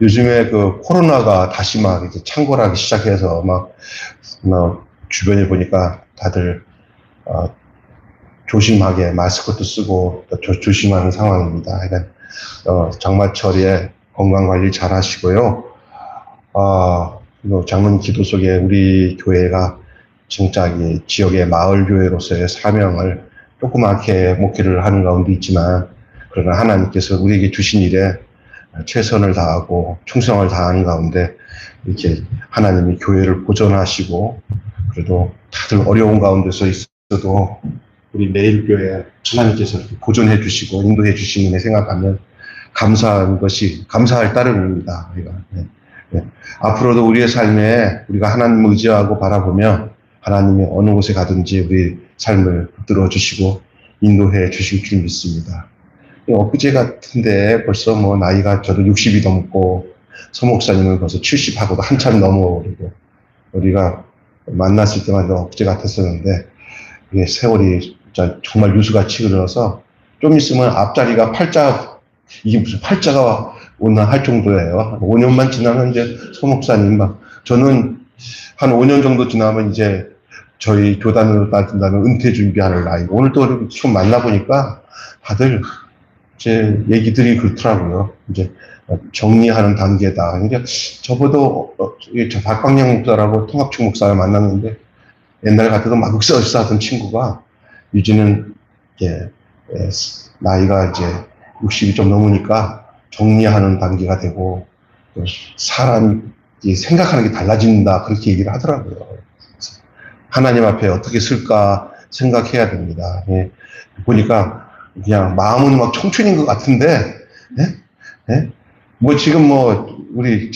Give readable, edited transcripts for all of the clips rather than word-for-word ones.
요즘에 그 코로나가 다시 막 이제 창궐하기 시작해서 막 주변에 보니까 다들 어, 조심하게 마스크도 쓰고 조심하는 상황입니다. 그러니까 장마철에 건강 관리 잘 하시고요. 장로님 기도 속에 우리 교회가 진짜 이 지역의 마을 교회로서의 사명을 조그맣게 목회를 하는 가운데 있지만, 그러나 하나님께서 우리에게 주신 일에 최선을 다하고 충성을 다하는 가운데 이렇게 하나님이 교회를 보존하시고, 그래도 다들 어려운 가운데서 있어도 우리 매일교회 하나님께서 보존해 주시고 인도해 주시는 애 생각하면 감사할 따름입니다. 우리가. 네. 앞으로도 우리의 삶에 우리가 하나님을 의지하고 바라보며 하나님이 어느 곳에 가든지 우리 삶을 붙들어 주시고 인도해 주실 줄 믿습니다. 엊그제 같은데 벌써 뭐 나이가 저도 60이 넘고 서 목사님은 벌써 70하고도 한참 넘어오고, 우리가 만났을 때마다 엊그제 같았었는데 이게 세월이 정말 유수같이 흘러서 좀 있으면 앞자리가 이게 무슨 팔자가 오나 할 정도예요. 5년만 지나면 이제 서 목사님 저는 한 5년 정도 지나면 이제 저희 교단으로 따진다면 은퇴 준비하는 나이. 오늘 또 좀 만나보니까 다들 제 얘기들이 그렇더라고요. 이제 정리하는 단계다. 그러니까 저보다 저 박광영 목사라고 통합측 목사를 만났는데 옛날 같아도 막 흑사하던 친구가 이제는 나이가 이제 60이 좀 넘으니까 정리하는 단계가 되고 사람이 생각하는 게 달라진다, 그렇게 얘기를 하더라고요. 하나님 앞에 어떻게 쓸까 생각해야 됩니다. 보니까 그냥 마음은 막 청춘인 것 같은데, 뭐 지금 우리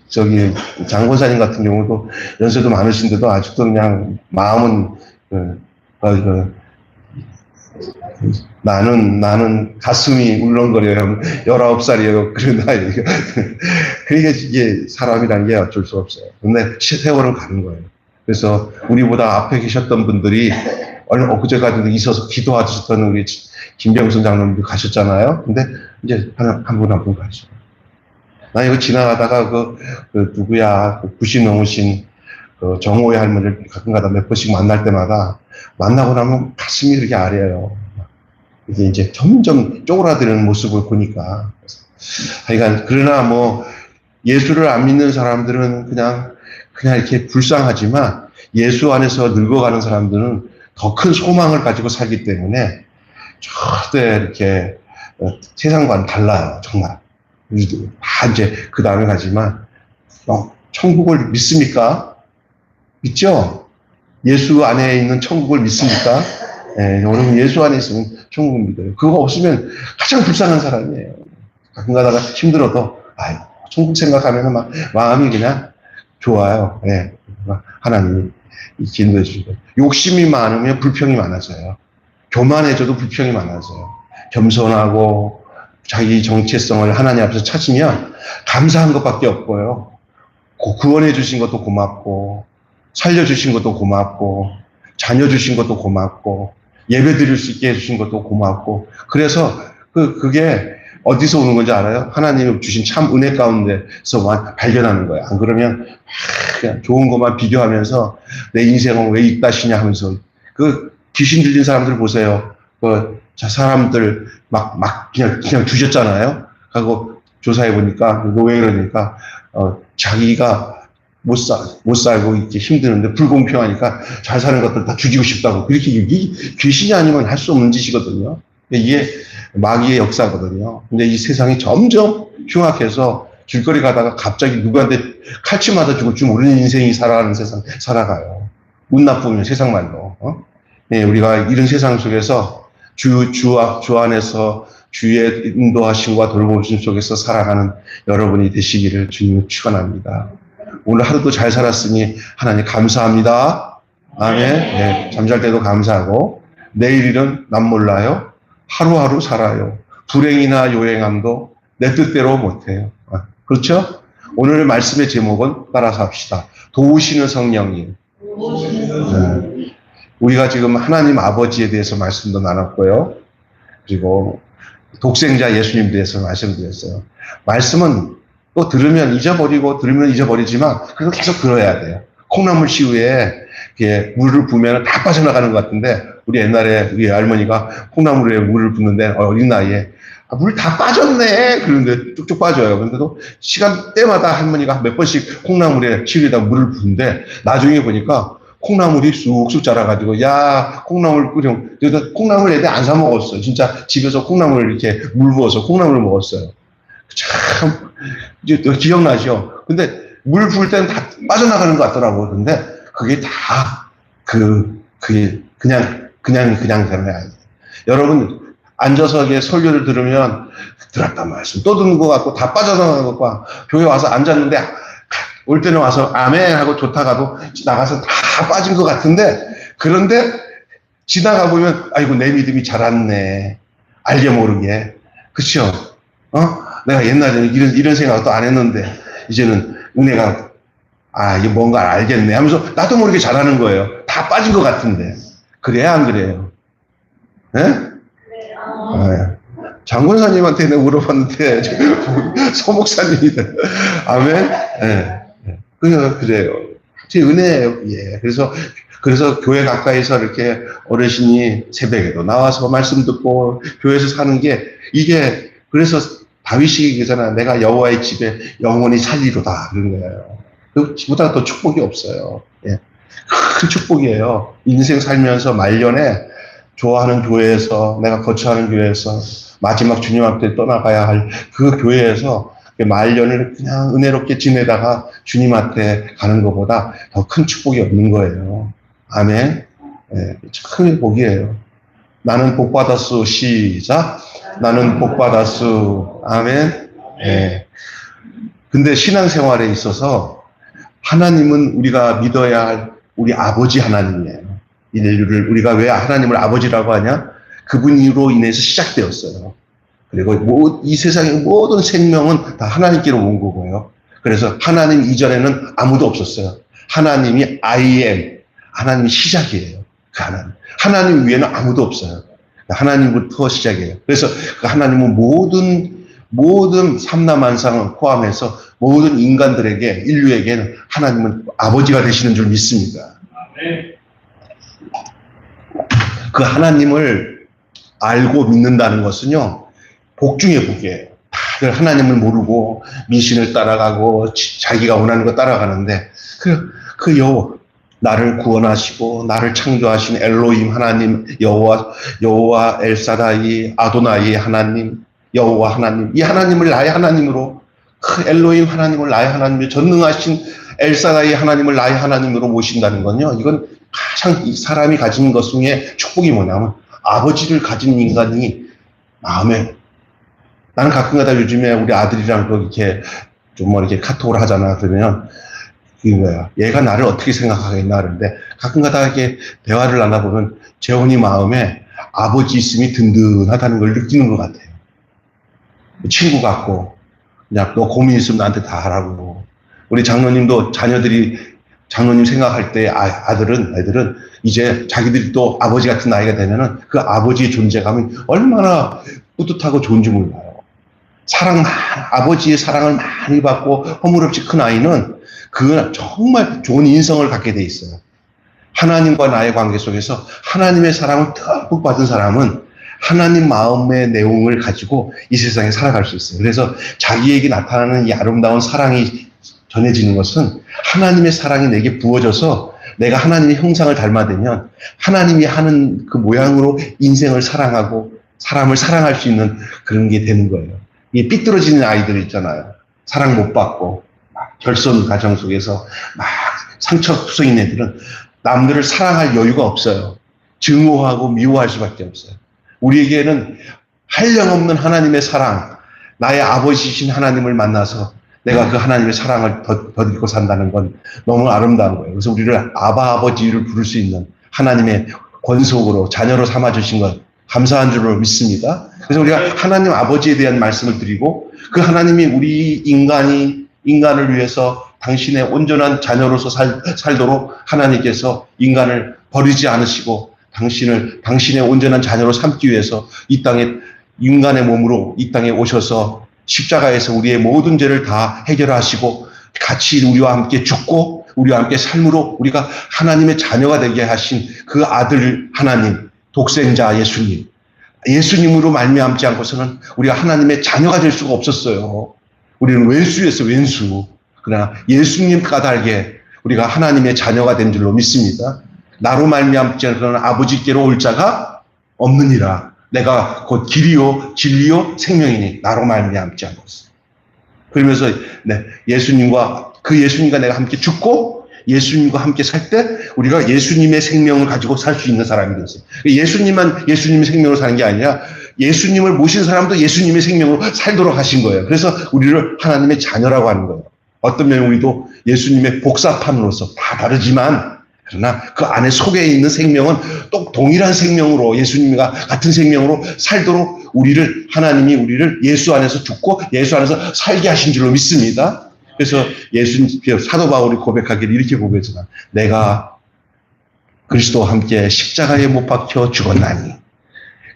저기 장권사님 같은 경우도 연세도 많으신데도 아직도 그냥 마음은 나는 가슴이 울렁거려요. 19살이에요. 그런 나이. 그러니까 이게 사람이라는 게 어쩔 수 없어요. 근데 세월은 가는 거예요. 그래서 우리보다 앞에 계셨던 분들이 엊그제까지도 있어서 기도하셨던 우리 김병선 장로님도 가셨잖아요. 근데 이제 한 분 한 분 가시죠. 나 이거 지나가다가 누구야, 90 넘으신 정호의 할머니를 가끔가다 몇 번씩 만날 때마다 만나고 나면 가슴이 이렇게 아려요. 이게 이제 점점 쪼그라드는 모습을 보니까. 그러니까 그러나 예수를 안 믿는 사람들은 그냥 이렇게 불쌍하지만 예수 안에서 늙어가는 사람들은 더 큰 소망을 가지고 살기 때문에 절대 이렇게 세상과는 달라요. 정말. 다 이제 그 다음에 가지만 천국을 믿습니까? 믿죠? 예수 안에 있는 천국을 믿습니까? 여러분 예수 안에 있으면 천국을 믿어요. 그거 없으면 가장 불쌍한 사람이에요. 가끔 가다가 힘들어도 천국 생각하면 마음이 그냥 좋아요. 하나님이 인도해 주시고, 욕심이 많으면 불평이 많아져요. 교만해져도 불평이 많아져요. 겸손하고 자기 정체성을 하나님 앞에서 찾으면 감사한 것밖에 없고요. 구원해 주신 것도 고맙고, 살려주신 것도 고맙고, 자녀 주신 것도 고맙고, 예배 드릴 수 있게 해주신 것도 고맙고, 그래서 그게 어디서 오는 건지 알아요? 하나님이 주신 참 은혜 가운데서 발견하는 거예요. 안 그러면 그냥 좋은 것만 비교하면서 내 인생은 왜 이따시냐 하면서, 귀신 들린 사람들 보세요. 저 사람들 그냥 주셨잖아요. 하고 조사해 보니까 왜 그러니까 자기가 못 살고 이렇게 힘드는데 불공평하니까 잘 사는 것들 다 죽이고 싶다고, 그렇게 귀신이 아니면 할 수 없는 짓이거든요. 이게 마귀의 역사거든요. 근데 이 세상이 점점 흉악해서 길거리 가다가 갑자기 누구한테 칼치 맞아주고 줄 모르는 인생이 살아가는 세상 살아가요. 운 나쁘면 세상 말로. 우리가 이런 세상 속에서 주 안에서 주의 인도하심과 돌보심 속에서 살아가는 여러분이 되시기를 주님을 축원합니다. 오늘 하루도 잘 살았으니 하나님 감사합니다. 아멘. 잠잘 때도 감사하고, 내일 일은 남 몰라요. 하루하루 살아요. 불행이나 요행함도 내 뜻대로 못해요. 그렇죠? 오늘 말씀의 제목은 따라서 합시다. 도우시는 성령님. 우리가 지금 하나님 아버지에 대해서 말씀도 나눴고요. 그리고 독생자 예수님에 대해서 말씀드렸어요. 말씀은 또 들으면 잊어버리고 들으면 잊어버리지만 그래도 계속 들어야 돼요. 콩나물 시우에 이렇게 물을 부으면 다 빠져나가는 것 같은데 우리 옛날에 우리 할머니가 콩나물에 물을 붓는데 어린 나이에 물 다 빠졌네 그런데 쭉쭉 빠져요. 그런데도 시간 때마다 할머니가 몇 번씩 콩나물에 시우에다 물을 부는데 나중에 보니까 콩나물이 쑥쑥 자라가지고 야 콩나물 끓여 그래서 콩나물 애들 안 사 먹었어요. 진짜 집에서 콩나물 이렇게 물 부어서 콩나물 먹었어요. 참 이제 기억나죠? 근데 물 부을 때는 다 빠져나가는 것 같더라고요. 근데 그게 다 그게 그냥 되는 여러분 앉아서 이게 설교를 들으면 들었단 말씀 또 듣는 것 같고 다 빠져나가는 것과 교회 와서 앉았는데 올 때는 와서 아멘 하고 좋다가도 나가서 다 빠진 것 같은데 그런데 지나가 보면 아이고 내 믿음이 자랐네 알게 모르게 그쵸? 내가 옛날에는 이런 생각도 안 했는데 이제는 은혜가 이게 뭔가 알겠네 하면서 나도 모르게 잘하는 거예요. 다 빠진 것 같은데 그래야 안 그래요? 네? 장군사님한테 내가 물어봤는데 소목사님이다. 아멘. 네. 그래요. 제 은혜예요. 예. 그래서 교회 가까이서 이렇게 어르신이 새벽에도 나와서 말씀 듣고 교회에서 사는 게 이게 그래서 다윗이 얘기잖아. 내가 여호와의 집에 영원히 살리로다 그런 거예요. 그보다 더 축복이 없어요. 예. 큰 축복이에요. 인생 살면서 말년에 좋아하는 교회에서 내가 거처하는 교회에서 마지막 주님 앞에 떠나가야 할 그 교회에서 말년을 그냥 은혜롭게 지내다가 주님 앞에 가는 것보다 더 큰 축복이 없는 거예요. 아멘. 예, 큰 복이에요. 나는 복 받았수. 시작. 나는 복 받았수. 아멘. 예. 근데 신앙생활에 있어서 하나님은 우리가 믿어야 할 우리 아버지 하나님이에요. 인류를 우리가 왜 하나님을 아버지라고 하냐? 그분으로 인해서 시작되었어요. 그리고 이 세상의 모든 생명은 다 하나님께로 온 거고요. 그래서 하나님 이전에는 아무도 없었어요. 하나님이 I am, 하나님이 시작이에요. 그 하나님 위에는 아무도 없어요. 하나님부터 시작이에요. 그래서 그 하나님은 모든 삼라만상을 포함해서 모든 인간들에게 인류에게는 하나님은 아버지가 되시는 줄 믿습니다. 그 하나님을 알고 믿는다는 것은요. 복 중에 복이에요. 다들 하나님을 모르고 미신을 따라가고 자기가 원하는 거 따라가는데 그 나를 구원하시고 나를 창조하신 엘로힘 하나님 여호와 엘사다이 아도나이 하나님 여호와 하나님 이 하나님을 나의 하나님으로 그 엘로힘 하나님을 나의 하나님으로 전능하신 엘사다이 하나님을 나의 하나님으로 모신다는 건요. 이건 가장 이 사람이 가진 것 중에 축복이 뭐냐면 아버지를 가진 인간이 마음에 나는 가끔가다 요즘에 우리 아들이랑 이렇게 좀 이렇게 카톡을 하잖아. 그러면 이게 뭐야? 얘가 나를 어떻게 생각하겠나 그러는데 가끔가다 이렇게 대화를 나눠보면 재혼이 마음에 아버지 있음이 든든하다는 걸 느끼는 것 같아요. 친구 같고 그냥 너 고민 있으면 나한테 다 하라고. 우리 장로님도 장로님 생각할 때 애들은 이제 자기들이 또 아버지 같은 나이가 되면은 그 아버지의 존재감이 얼마나 뿌듯하고 좋은지 몰라요. 아버지의 사랑을 많이 받고 허물없이 큰 아이는 그건 정말 좋은 인성을 갖게 돼 있어요. 하나님과 나의 관계 속에서 하나님의 사랑을 듬뿍 받은 사람은 하나님 마음의 내용을 가지고 이 세상에 살아갈 수 있어요. 그래서 자기에게 나타나는 이 아름다운 사랑이 전해지는 것은 하나님의 사랑이 내게 부어져서 내가 하나님의 형상을 닮아되면 하나님이 하는 그 모양으로 인생을 사랑하고 사람을 사랑할 수 있는 그런 게 되는 거예요. 이 삐뚤어지는 아이들 있잖아요. 사랑 못 받고 결손 가정 속에서 막 상처투성인 애들은 남들을 사랑할 여유가 없어요. 증오하고 미워할 수밖에 없어요. 우리에게는 한량없는 하나님의 사랑, 나의 아버지이신 하나님을 만나서 내가 그 하나님의 사랑을 덧입고 산다는 건 너무 아름다운 거예요. 그래서 우리를 아버지를 부를 수 있는 하나님의 권속으로 자녀로 삼아주신 것 감사한 줄로 믿습니다. 그래서 우리가 하나님 아버지에 대한 말씀을 드리고 그 하나님이 우리 인간을 위해서 당신의 온전한 자녀로서 살도록 하나님께서 인간을 버리지 않으시고 당신의 온전한 자녀로 삼기 위해서 이 땅에 인간의 몸으로 이 땅에 오셔서 십자가에서 우리의 모든 죄를 다 해결하시고 같이 우리와 함께 죽고 우리와 함께 삶으로 우리가 하나님의 자녀가 되게 하신 그 아들 하나님, 독생자 예수님, 예수님으로 말미암지 않고서는 우리가 하나님의 자녀가 될 수가 없었어요. 우리는 왼수였어요, 왼수. 그러나 예수님 까닭에 우리가 하나님의 자녀가 된 줄로 믿습니다. 나로 말미암지 않고는 아버지께로 올 자가 없느니라. 내가 곧 길이요 진리요 생명이니 나로 말미암지 않고서. 그러면서 예수님과 내가 함께 죽고 예수님과 함께 살 때 우리가 예수님의 생명을 가지고 살 수 있는 사람이 됐어요. 예수님만 예수님의 생명으로 사는 게 아니라 예수님을 모신 사람도 예수님의 생명으로 살도록 하신 거예요. 그래서 우리를 하나님의 자녀라고 하는 거예요. 어떤 면에 우리도 예수님의 복사판으로서 다 다르지만 그러나 그 안에 속에 있는 생명은 또 동일한 생명으로 예수님과 같은 생명으로 살도록 하나님이 우리를 예수 안에서 죽고 예수 안에서 살게 하신 줄로 믿습니다. 그래서 사도 바울이 고백하기를 이렇게 고백했잖아. 내가 그리스도와 함께 십자가에 못 박혀 죽었나니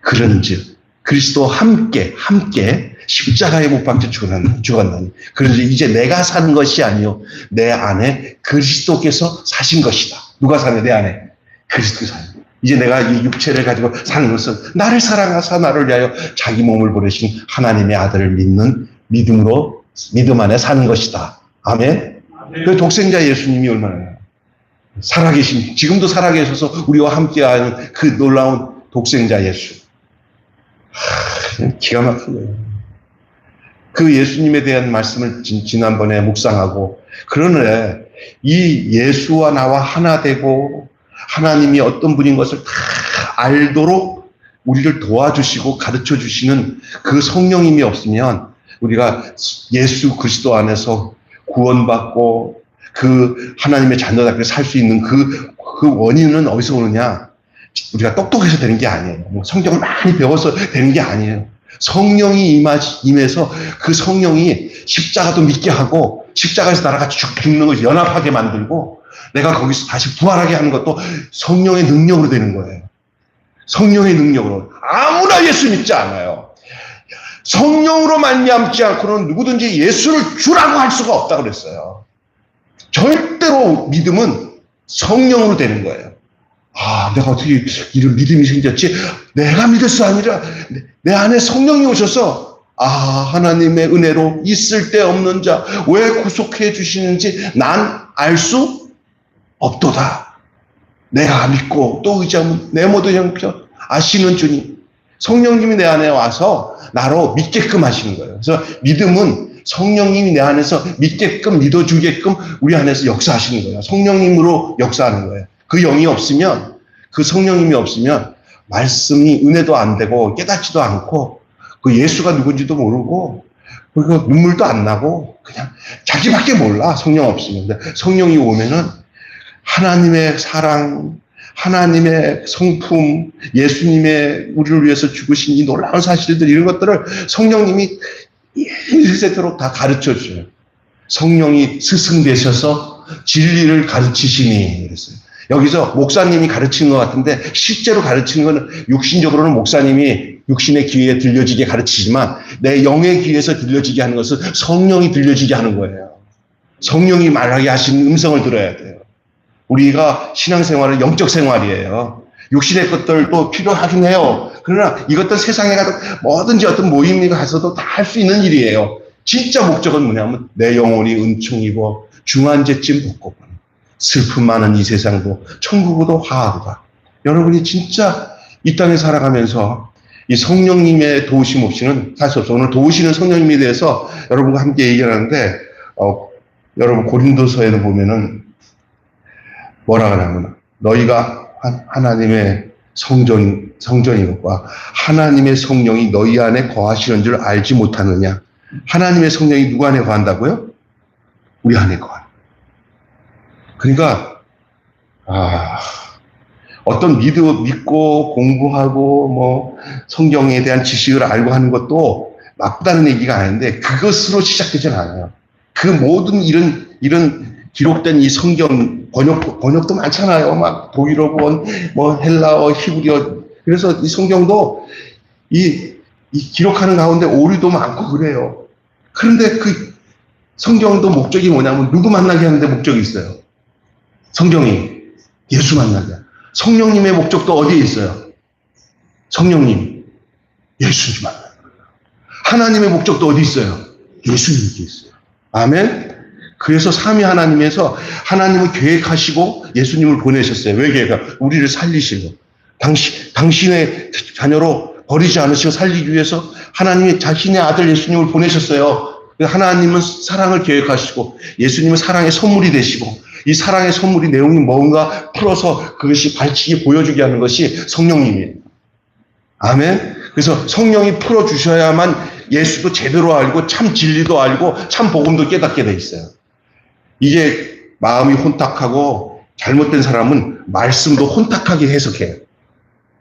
그런즉 그리스도와 함께 십자가에 못 박혀 죽었나니 그런즉 이제 내가 사는 것이 아니요 내 안에 그리스도께서 사신 것이다. 누가 사네? 내 안에 그리스도가 사는. 이제 내가 이 육체를 가지고 사는 것은 나를 사랑하사 나를 위하여 자기 몸을 보내신 하나님의 아들을 믿는 믿음 안에 사는 것이다. 아멘. 그 독생자 예수님이 얼마나 살아계신, 지금도 살아계셔서 우리와 함께하는 그 놀라운 독생자 예수. 기가 막힌 거예요. 그 예수님에 대한 말씀을 지난번에 묵상하고, 그러네, 이 예수와 나와 하나 되고 하나님이 어떤 분인 것을 다 알도록 우리를 도와주시고 가르쳐 주시는 그 성령님이 없으면 우리가 예수 그리스도 안에서 구원받고 그 하나님의 자녀답게 살 수 있는 그 원인은 어디서 오느냐? 우리가 똑똑해서 되는 게 아니에요. 뭐 성경을 많이 배워서 되는 게 아니에요. 성령이 임해서 그 성령이 십자가도 믿게 하고 십자가에서 나랑 같이 죽는 것을 연합하게 만들고 내가 거기서 다시 부활하게 하는 것도 성령의 능력으로 되는 거예요. 성령의 능력으로. 아무나 예수 믿지 않아요. 성령으로 말미암지 않고는 누구든지 예수를 주라고 할 수가 없다고 그랬어요. 절대로 믿음은 성령으로 되는 거예요. 아, 내가 어떻게 이런 믿음이 생겼지? 내가 믿을 수 아니라 내 안에 성령이 오셔서 하나님의 은혜로 있을 데 없는 자 왜 구속해 주시는지 난 알 수 없도다. 내가 믿고 또 의지하면 내 모든 형편 아시는 주님, 성령님이 내 안에 와서 나로 믿게끔 하시는 거예요. 그래서 믿음은 성령님이 내 안에서 믿게끔 믿어주게끔 우리 안에서 역사하시는 거예요. 성령님으로 역사하는 거예요. 그 영이 없으면, 그 성령님이 없으면 말씀이 은혜도 안 되고 깨닫지도 않고 그 예수가 누군지도 모르고 그리고 눈물도 안 나고 그냥 자기밖에 몰라. 성령 없으면. 근데 성령이 오면은 하나님의 사랑, 하나님의 성품, 예수님의 우리를 위해서 죽으신 이 놀라운 사실들, 이런 것들을 성령님이 일세도록 다 가르쳐 줘요. 성령이 스승 되셔서 진리를 가르치시니 그랬어요. 여기서 목사님이 가르치는 것 같은데 실제로 가르치는 것은 육신적으로는 목사님이 육신의 귀에 들려지게 가르치지만 내 영의 귀에서 들려지게 하는 것은 성령이 들려지게 하는 거예요. 성령이 말하게 하시는 음성을 들어야 돼요. 우리가 신앙생활은 영적 생활이에요. 육신의 것들도 필요하긴 해요. 그러나 이것들 세상에 가도 뭐든지 어떤 모임에 가서도 다 할 수 있는 일이에요. 진짜 목적은 뭐냐면 내 영혼이 은총이고 중환제쯤 벗고 슬픔 많은 이 세상도 천국으로 화하도다. 여러분이 진짜 이 땅에 살아가면서 이 성령님의 도우심 없이는 살 수 없어. 오늘 도우시는 성령님에 대해서 여러분과 함께 얘기하는데 여러분 고린도서에도 보면은 뭐라 그러냐면 너희가 하나님의 성전이것과 하나님의 성령이 너희 안에 거하시는 줄 알지 못하느냐. 하나님의 성령이 누구 안에 거한다고요? 우리 안에 거한다. 그러니까 어떤 믿고 공부하고 뭐 성경에 대한 지식을 알고 하는 것도 나쁘다는 얘기가 아닌데 그것으로 시작되진 않아요. 그 모든 이런 기록된 이 성경 번역도 많잖아요. 막 독일어권, 뭐 헬라어, 히브리어. 그래서 이 성경도 이 기록하는 가운데 오류도 많고 그래요. 그런데 그 성경도 목적이 뭐냐면 누구 만나게 하는데 목적이 있어요. 성경이 예수 만나게. 성령님의 목적도 어디에 있어요? 성령님, 예수님 만나게. 하나님의 목적도 어디 있어요? 예수님께 있어요. 아멘? 그래서 삼위 하나님에서 하나님을 계획하시고 예수님을 보내셨어요. 왜 계획하? 우리를 살리시고. 당신의 자녀로 버리지 않으시고 살리기 위해서 하나님이 자신의 아들 예수님을 보내셨어요. 하나님은 사랑을 계획하시고 예수님은 사랑의 선물이 되시고 이 사랑의 선물이 내용이 뭔가 풀어서 그것이 발치게 보여주게 하는 것이 성령님이에요. 아멘? 그래서 성령이 풀어주셔야만 예수도 제대로 알고 참 진리도 알고 참 복음도 깨닫게 돼 있어요. 이게 마음이 혼탁하고 잘못된 사람은 말씀도 혼탁하게 해석해요.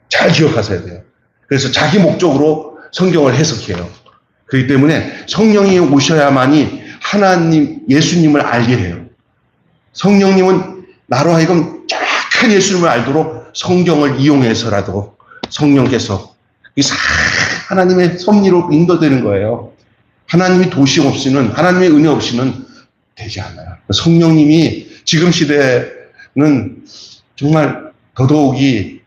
잘 기억하셔야 돼요. 그래서 자기 목적으로 성경을 해석해요. 그렇기 때문에 성령이 오셔야만이 하나님, 예수님을 알게 해요. 성령님은 나로 하여금 정확한 예수님을 알도록 성경을 이용해서라도 성령께서 하나님의 섭리로 인도되는 거예요. 하나님이 도심 없이는, 하나님의 은혜 없이는 되지 않아요. 성령님이 지금 시대는 정말 더더욱이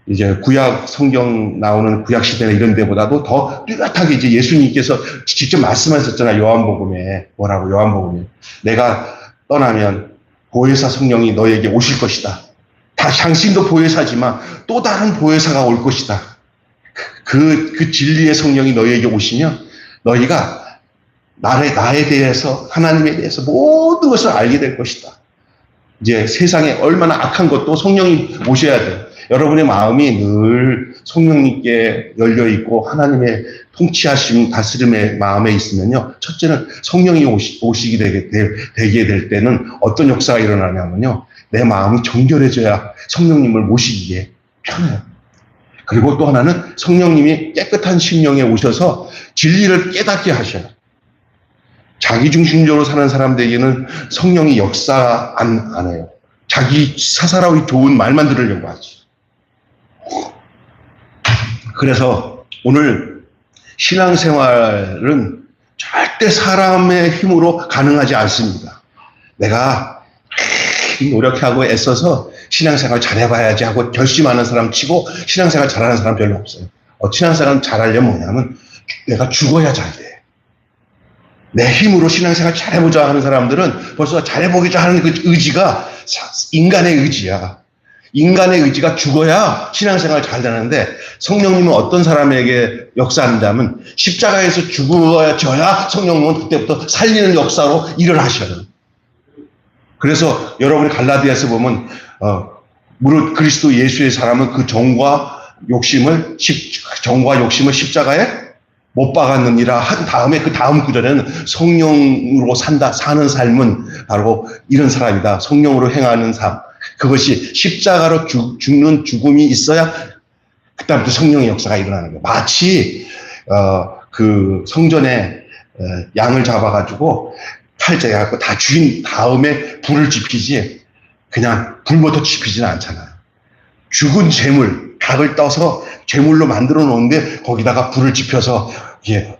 이제 구약 성경 나오는 구약 시대나 이런 데보다도 더 뚜렷하게 이제 예수님께서 직접 말씀하셨잖아요. 요한복음에. 뭐라고? 요한복음에. 내가 떠나면 보혜사 성령이 너에게 오실 것이다. 당신도 보혜사지만 또 다른 보혜사가 올 것이다. 그 진리의 성령이 너에게 오시면 너희가 나에 대해서, 하나님에 대해서 모든 것을 알게 될 것이다. 이제 세상에 얼마나 악한 것도 성령이 오셔야 돼요. 여러분의 마음이 늘 성령님께 열려 있고 하나님의 통치하심, 다스림의 마음에 있으면요. 첫째는 성령이 오시게 되게 될 때는 어떤 역사가 일어나냐면요. 내 마음이 정결해져야 성령님을 모시기에 편해요. 그리고 또 하나는 성령님이 깨끗한 심령에 오셔서 진리를 깨닫게 하셔요. 자기중심적으로 사는 사람들에게는 성령이 역사 안 해요. 자기 사사로이 좋은 말만 들으려고 하지. 그래서 오늘 신앙생활은 절대 사람의 힘으로 가능하지 않습니다. 내가 노력하고 애써서 신앙생활 잘해봐야지 하고 결심하는 사람 치고 신앙생활 잘하는 사람 별로 없어요. 신앙생활 잘하려면 뭐냐면 내가 죽어야 잘 돼. 내 힘으로 신앙생활 잘해보자 하는 사람들은 벌써 잘해보겠다 하는 그 의지가 인간의 의지야. 인간의 의지가 죽어야 신앙생활 잘 되는데 성령님은 어떤 사람에게 역사한다면 십자가에서 죽어져야 성령님은 그때부터 살리는 역사로 일을 하셔요. 그래서 여러분이 갈라디아서 보면 무릇 그리스도 예수의 사람은 그 정과 욕심을 십자가에 못 박았느니라 한 다음에 그 다음 구절에는 성령으로 사는 삶은 바로 이런 사람이다. 성령으로 행하는 삶. 그것이 십자가로 죽는 죽음이 있어야 그다음부터 성령의 역사가 일어나는 거예요. 마치 그 성전에 양을 잡아가지고 칼자에 갖고 다 죽인 다음에 불을 지피지 그냥 불부터 지피지는 않잖아요. 죽은 재물, 닭을 떠서 재물로 만들어 놓은데 거기다가 불을 지펴서 이게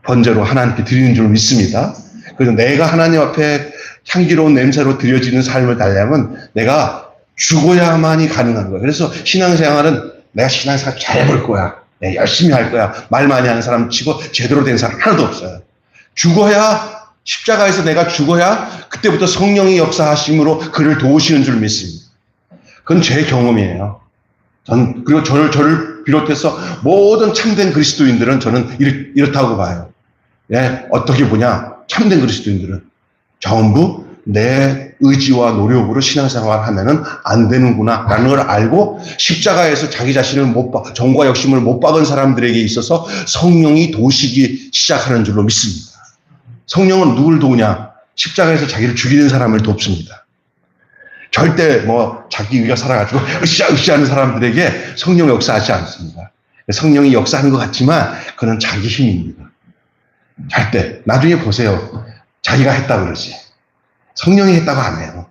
번제로 하나님께 드리는 줄 믿습니다. 그래서 내가 하나님 앞에 향기로운 냄새로 드려지는 삶을 달려면 내가 죽어야만이 가능한 거예요. 그래서 신앙생활은 내가 신앙생활 잘해볼 거야. 내가 열심히 할 거야. 말 많이 하는 사람 치고 제대로 된 사람 하나도 없어요. 죽어야, 십자가에서 내가 죽어야 그때부터 성령이 역사하심으로 그를 도우시는 줄 믿습니다. 그건 제 경험이에요. 그리고 저를 비롯해서 모든 참된 그리스도인들은 저는 이렇다고 봐요. 예, 어떻게 보냐? 참된 그리스도인들은 전부 내 의지와 노력으로 신앙생활을 하면은 안 되는구나 라는 걸 알고 십자가에서 자기 자신을 정과 욕심을 못 박은 사람들에게 있어서 성령이 도우시기 시작하는 줄로 믿습니다. 성령은 누굴 도우냐? 십자가에서 자기를 죽이는 사람을 돕습니다. 절대 자기 위가 살아가지고 으쌰으쌰 하는 사람들에게 성령 역사하지 않습니다. 성령이 역사하는 것 같지만 그는 자기 힘입니다. 절대. 나중에 보세요. 자기가 했다고 그러지. 성령이 했다고 안 해요.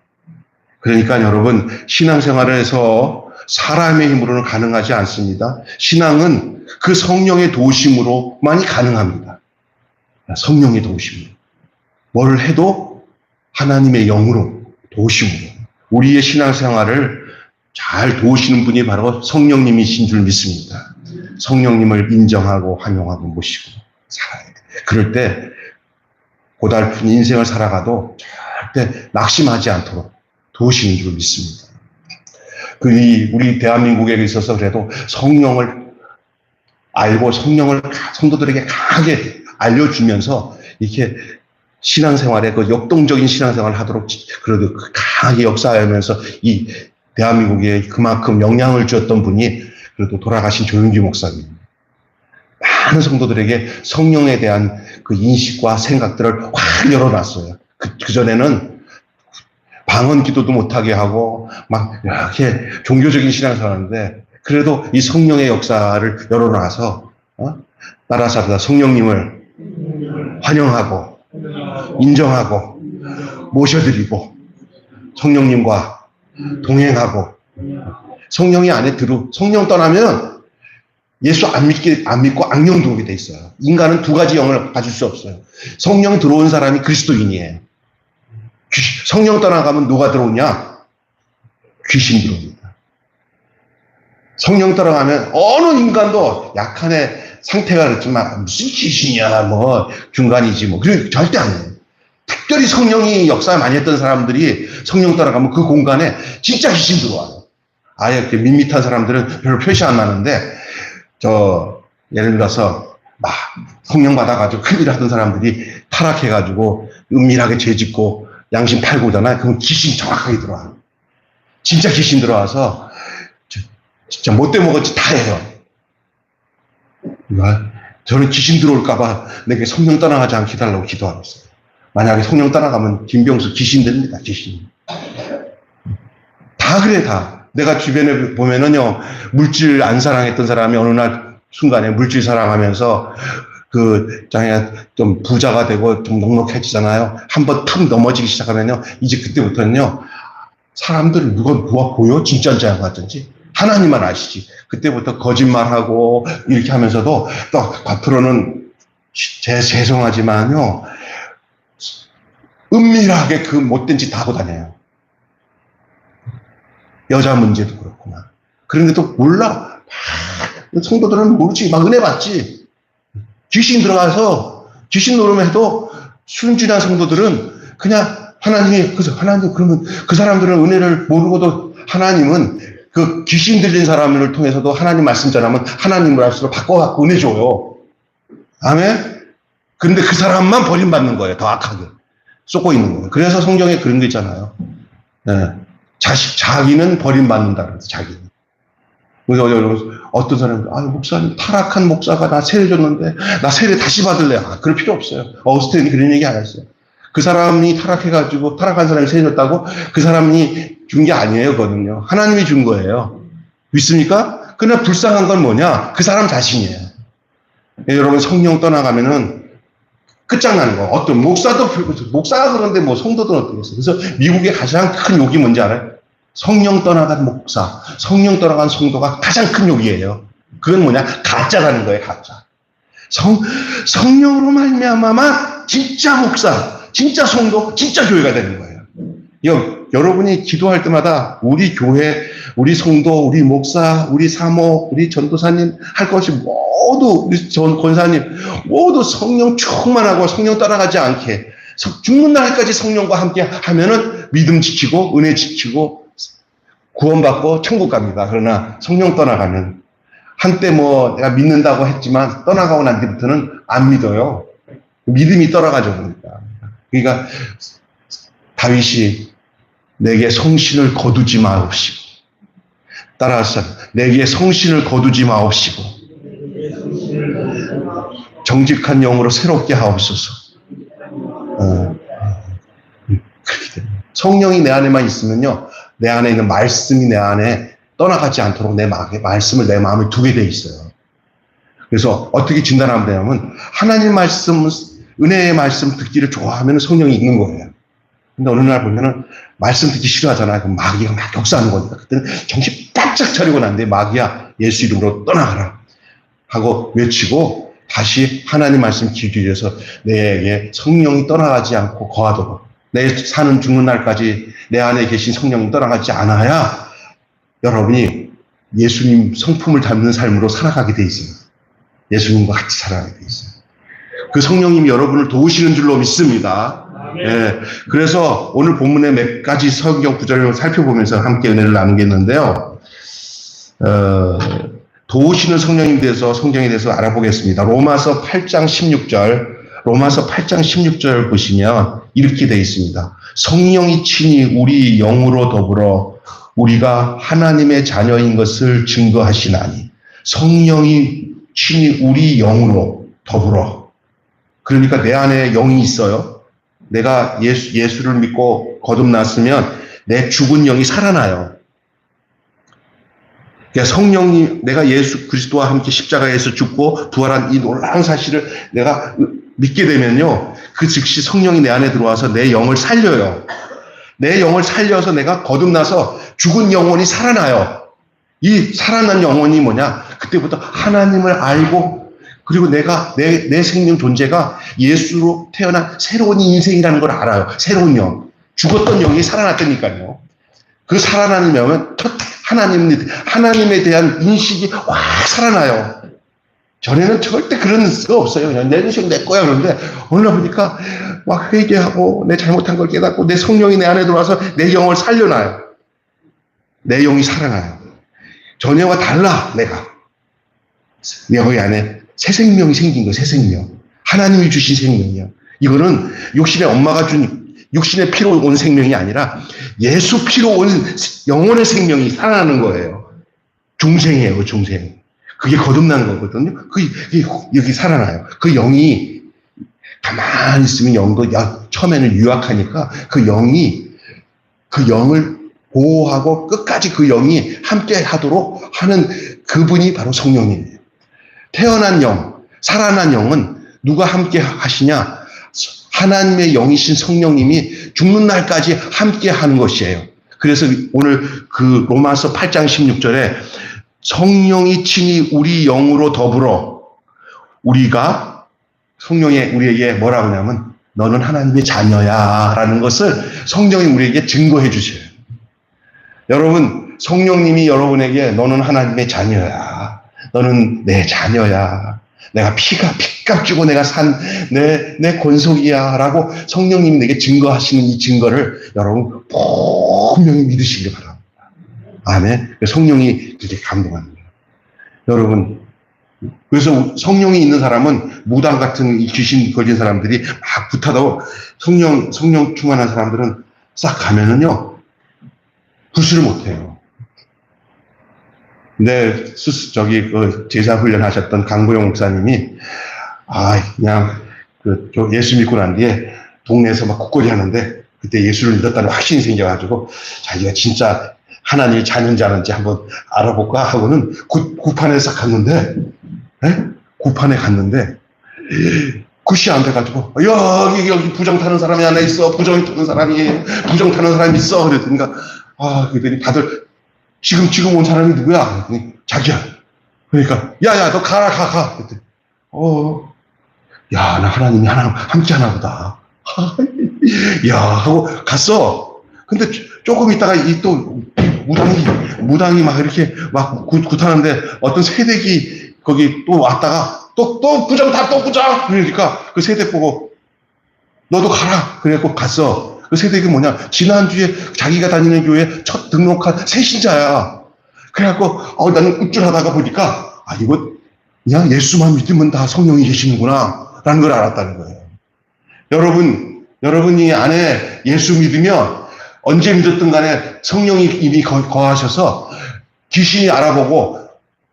그러니까 여러분, 신앙생활에서 사람의 힘으로는 가능하지 않습니다. 신앙은 그 성령의 도우심으로만이 가능합니다. 성령의 도우심으로. 뭘 해도 하나님의 영으로, 도우심으로. 우리의 신앙생활을 잘 도우시는 분이 바로 성령님이신 줄 믿습니다. 성령님을 인정하고 환영하고 모시고 살아야 돼. 그럴 때 고달픈 인생을 살아가도 절대 낙심하지 않도록 도우시는 줄 믿습니다. 우리 대한민국에 있어서 그래도 성령을 알고 성령을 성도들에게 강하게 알려주면서 이렇게 신앙생활에 그 역동적인 신앙생활을 하도록 그래도 강하게 역사하면서 이 대한민국에 그만큼 영향을 주었던 분이 그래도 돌아가신 조윤기 목사님. 많은 성도들에게 성령에 대한 그 인식과 생각들을 확 열어놨어요. 그전에는 방언 기도도 못하게 하고 막 이렇게 종교적인 신앙생활인데 그래도 이 성령의 역사를 열어놔서 따라서 성령님을 환영하고 인정하고 모셔드리고 성령님과 동행하고 성령이 안에 성령 떠나면 예수 안 믿고 악령 들어오게 돼 있어요. 인간은 두 가지 영을 가질 수 없어요. 성령 들어온 사람이 그리스도인이에요. 성령 떠나가면 누가 들어오냐? 귀신 들어옵니다. 성령 떠나가면 어느 인간도 약한 애 상태가 그렇지만 무슨 귀신이야 뭐 중간이지 뭐 그리고 절대 안 해요. 특별히 성령이 역사 많이 했던 사람들이 성령 떠나가면 그 공간에 진짜 귀신 들어와요. 아예 이렇게 밋밋한 사람들은 별로 표시 안 나는데 예를 들어서 막 성령 받아가지고 큰일 하던 사람들이 타락해가지고 은밀하게 죄 짓고 양심 팔고 오잖아요. 그럼 귀신 정확하게 들어와요. 진짜 귀신 들어와서 진짜 못돼 먹었지 다 해요. 저는 귀신 들어올까봐 내게 성령 떠나가지 않게 해달라고 기도하고 있어요. 만약에 성령 떠나가면 김병수 귀신 됩니다. 귀신. 다 그래 다. 내가 주변에 보면은요 물질 안 사랑했던 사람이 어느 날 순간에 물질 사랑하면서 자기가 좀 부자가 되고 좀 넉넉해지잖아요. 한번 탁 넘어지기 시작하면요 이제 그때부터는요 사람들 누가 보여? 진짜인지 안 같은지 하나님만 아시지. 그때부터 거짓말하고 이렇게 하면서도 또 겉으로는 죄송하지만요 은밀하게 그 못된 짓 다 하고 다녀요. 여자 문제도 그렇구나. 그런데도 몰라. 성도들은 모르지. 막 은혜 받지. 귀신 들어가서 귀신 노름해도 순진한 성도들은 그냥 하나님 그러면 그 사람들은 은혜를 모르고도 하나님은 그 귀신 들린 사람을 통해서도 하나님 말씀 전하면 하나님 말씀을 바꿔갖고 은혜 줘요. 아멘? 근데 그 사람만 버림받는 거예요. 더 악하게. 쏟고 있는 거예요. 그래서 성경에 그런 게 있잖아요. 네. 자기는 버림받는다 그래서 자기는. 어떤 사람이 목사님 타락한 목사가 나 세례 줬는데 나 세례 다시 받을래. 그럴 필요 없어요. 어스틴이 그런 얘기 안 했어요. 그 사람이 타락해가지고 타락한 사람이 세례 줬다고 그 사람이 준 게 아니에요. 거든요. 하나님이 준 거예요. 믿습니까? 그러나 불쌍한 건 뭐냐? 그 사람 자신이에요. 여러분 성령 떠나가면은 끝장나는 거. 어떤 목사가 그런데 뭐 성도들은 어떻겠어요? 그래서 미국의 가장 큰 욕이 뭔지 알아요? 성령 떠나간 목사, 성령 떠나간 성도가 가장 큰 욕이에요. 그건 뭐냐? 가짜라는 거예요, 가짜. 성령으로 말미암아 진짜 목사, 진짜 성도, 진짜 교회가 되는 거예요. 여러분이 기도할 때마다 우리 교회, 우리 성도, 우리 목사, 우리 사모, 우리 전도사님 할 것이 모두 우리 전 권사님 모두 성령 충만하고 성령 따라가지 않게 죽는 날까지 성령과 함께 하면은 믿음 지키고 은혜 지키고 구원받고 천국 갑니다. 그러나 성령 떠나가면 한때 내가 믿는다고 했지만 떠나가고 난 뒤부터는 안 믿어요. 믿음이 떠나가죠. 그러니까 다윗이 내게 성신을 거두지 마옵시고 따라서 내게 성신을 거두지 마옵시고 정직한 영으로 새롭게 하옵소서. 그렇게 됩니다. 성령이 내 안에만 있으면요 내 안에 있는 말씀이 내 안에 떠나가지 않도록 말씀을 내 마음에 두게 돼 있어요. 그래서 어떻게 진단하면 되냐면 하나님 말씀, 은혜의 말씀 듣기를 좋아하면 성령이 있는 거예요. 근데 어느 날 보면은 말씀 듣기 싫어하잖아요. 그럼 마귀가 막 역사하는 거니까. 그때는 정신 바짝 차리고 난 뒤에 마귀야 예수 이름으로 떠나가라 하고 외치고 다시 하나님 말씀 기준에서 내게 성령이 떠나가지 않고 거하도록, 내 사는 죽는 날까지 내 안에 계신 성령이 떠나가지 않아야 여러분이 예수님 성품을 담는 삶으로 살아가게 돼 있어요. 예수님과 같이 살아가게 돼 있어요. 그 성령님이 여러분을 도우시는 줄로 믿습니다. 예, 그래서 오늘 본문의 몇 가지 성경 구절을 살펴보면서 함께 은혜를 나누겠는데요. 도우시는 성령님에 대해서, 성경에 대해서 알아보겠습니다. 로마서 8장 16절 보시면 이렇게 되어 있습니다. 성령이 친히 우리 영으로 더불어 우리가 하나님의 자녀인 것을 증거하시나니. 성령이 친히 우리 영으로 더불어. 그러니까 내 안에 영이 있어요. 내가 예수를 믿고 거듭났으면 내 죽은 영이 살아나요. 그러니까 성령님, 내가 예수 그리스도와 함께 십자가에서 죽고 부활한 이 놀라운 사실을 내가 믿게 되면요, 그 즉시 성령이 내 안에 들어와서 내 영을 살려요. 내 영을 살려서 내가 거듭나서 죽은 영혼이 살아나요. 이 살아난 영혼이 뭐냐? 그때부터 하나님을 알고, 그리고 내가 내 생명 존재가 예수로 태어난 새로운 인생이라는 걸 알아요. 새로운 영. 죽었던 영이 살아났다니까요. 그 살아나는 영은 하나님에 대한 인식이 확 살아나요. 전에는 절대 그런 수가 없어요. 그냥 내 인생 내 거야. 그런데 어느 날 보니까 막 회개하고 내 잘못한 걸 깨닫고 내 성령이 내 안에 들어와서 내 영을 살려놔요. 내 영이 살아나요. 전에와 달라. 내가 내 안에 새 생명이 생긴 거예요. 새 생명. 하나님이 주신 생명이야. 이거는 육신의 엄마가 준 육신의 피로 온 생명이 아니라 예수 피로 온 영혼의 생명이 살아나는 거예요. 중생이에요, 중생. 그게 거듭난 거거든요. 그게 여기 살아나요. 그 영이 가만히 있으면 영도 처음에는 유약하니까 그 영을 보호하고 끝까지 그 영이 함께 하도록 하는 그분이 바로 성령이에요. 태어난 영, 살아난 영은 누가 함께 하시냐? 하나님의 영이신 성령님이 죽는 날까지 함께 하는 것이에요. 그래서 오늘 그 로마서 8장 16절에 성령이 친히 우리 영으로 더불어 우리가, 성령이 우리에게 뭐라고 하냐면 너는 하나님의 자녀야 라는 것을 성령이 우리에게 증거해 주셔요. 여러분, 성령님이 여러분에게 너는 하나님의 자녀야, 너는 내 자녀야, 내가 피값 주고 내가 산 내 권속이야 라고 성령님이 내게 증거하시는 이 증거를 여러분 분명히 믿으시길 바랍니다. 아멘. 성령이 그렇게 감동합니다. 여러분, 그래서 성령이 있는 사람은 무당 같은 이 귀신 걸린 사람들이 막 붙어도 성령 충만한 사람들은 싹 가면은요 구실을 못해요. 근데 그 제자 훈련 하셨던 강보영 목사님이 그냥 예수 믿고 난 뒤에 동네에서 막 국거리 하는데 그때 예수를 믿었다는 확신이 생겨가지고 자기가 진짜 하나님의 자녀인지 아닌지 한번 알아볼까 하고는 구판에 싹 갔는데, 구판에 갔는데 굿이 안 돼가지고 여기 부정 타는 사람이 하나 있어. 부정 타는 사람이 있어. 그랬더니 다들 지금 온 사람이 누구야? 그랬더니 자기야. 그러니까 야 너 가. 그랬더니 나 하나님이 함께 하나 보다. 야 하고 갔어. 근데 조금 있다가 또 무당이 막 이렇게 막 굿하는데 어떤 새댁이 거기 또 왔다가 또 부정 그러니까 그 새댁 보고 너도 가라. 그래갖고 갔어. 그 새댁이 뭐냐? 지난주에 자기가 다니는 교회에 첫 등록한 새 신자야. 그래갖고 나는 우쭐하다가 보니까 이거 그냥 예수만 믿으면 다 성령이 계시는구나 라는 걸 알았다는 거예요. 여러분이 안에 예수 믿으면 언제 믿었든 간에 성령이 이미 거하셔서 귀신이 알아보고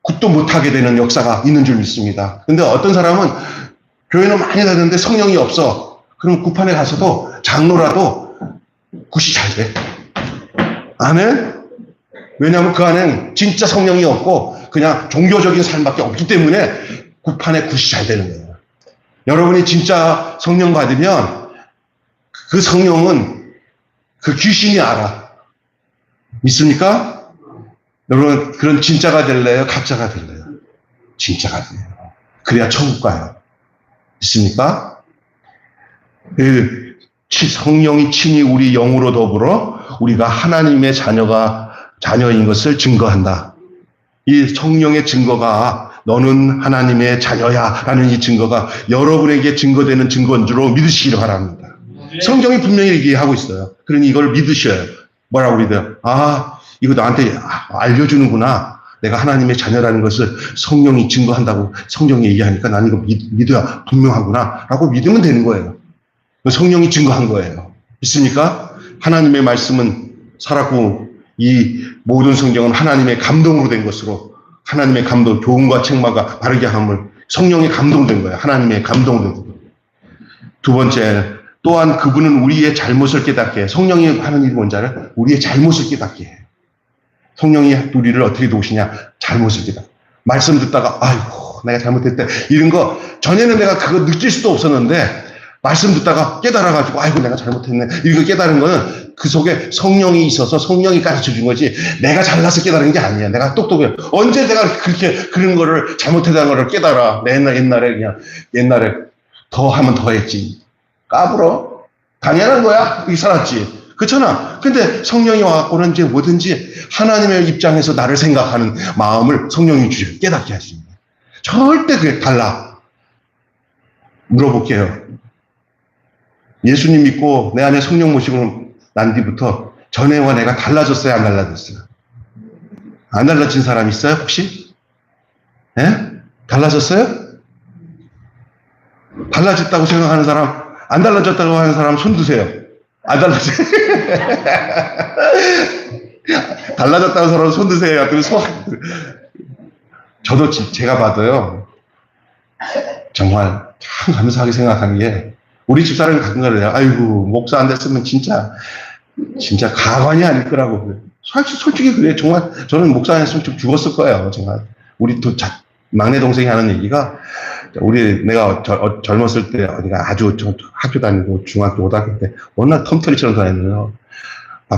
굿도 못하게 되는 역사가 있는 줄 믿습니다. 근데 어떤 사람은 교회는 많이 다녔는데 성령이 없어. 그럼 굿판에 가서도 장로라도 굿이 잘 돼. 아멘? 왜냐하면 그 안에는 진짜 성령이 없고 그냥 종교적인 삶밖에 없기 때문에 굿판에 굿이 잘 되는 거예요. 여러분이 진짜 성령 받으면 그 성령은 그 귀신이 알아. 믿습니까? 여러분, 그런 진짜가 될래요? 가짜가 될래요? 진짜가 돼요. 그래야 천국 가요. 있습니까? 그 성령이 친히 우리 영으로 더불어 우리가 하나님의 자녀인 것을 증거한다. 이 성령의 증거가 너는 하나님의 자녀야 라는 이 증거가 여러분에게 증거되는 증거인 줄로 믿으시기를 바랍니다. 성경이 분명히 얘기하고 있어요. 그러니 이걸 믿으셔요. 뭐라고 믿어요? 아, 이거 나한테 알려주는구나. 내가 하나님의 자녀라는 것을 성령이 증거한다고 성경이 얘기하니까 나는 이거 믿어야 분명하구나 라고 믿으면 되는 거예요. 성령이 증거한 거예요. 믿습니까? 하나님의 말씀은 살았고 이 모든 성경은 하나님의 감동으로 된 것으로 하나님의 감동, 교훈과 책망과 바르게 함을 성령이 감동된 거예요. 하나님의 감동된 거예요. 두 번째, 또한 그분은 우리의 잘못을 깨닫게 해요. 성령이 하는 일이 뭔지 알아요? 우리의 잘못을 깨닫게 해요. 성령이 우리를 어떻게 도우시냐? 잘못을 깨닫게. 말씀 듣다가 아이고 내가 잘못했다. 이런 거 전에는 내가 그거 느낄 수도 없었는데 말씀 듣다가 깨달아가지고 아이고 내가 잘못했네. 이거 깨달은 거는 그 속에 성령이 있어서 성령이 가르쳐 준 거지 내가 잘나서 깨달은 게 아니야. 내가 똑똑해. 언제 내가 그렇게 그런 거를 잘못했다는 거를 깨달아. 내 옛날에 더 하면 더 했지. 까불어. 당연한 거야. 그렇게 살았지. 그렇잖아. 근데 성령이 와갖고는 이제 뭐든지 하나님의 입장에서 나를 생각하는 마음을 성령이 주셔. 깨닫게 하십니다. 절대 그게 달라. 물어볼게요. 예수님 믿고 내 안에 성령 모시고 난 뒤부터 전에와 내가 달라졌어요? 안 달라졌어요? 안 달라진 사람 있어요? 혹시? 예? 달라졌어요? 달라졌다고 생각하는 사람, 안 달라졌다고 하는 사람 손 드세요. 안 달라졌어요? 달라졌다고 사람 손 드세요. 저도 제가 봐도요. 정말 참 감사하게 생각한 게 우리 집사람이 가끔 그래요. 아이고 목사 안 됐으면 진짜 가관이 아닐 거라고. 솔직히 그래요. 정말 저는 목사 안 했으면 좀 죽었을 거예요. 정말 우리 또 막내 동생이 하는 얘기가 내가 젊었을 때 어디가 아주 학교 다니고 중학교 고등학교 때 워낙 텀터리처럼 다녔는데요.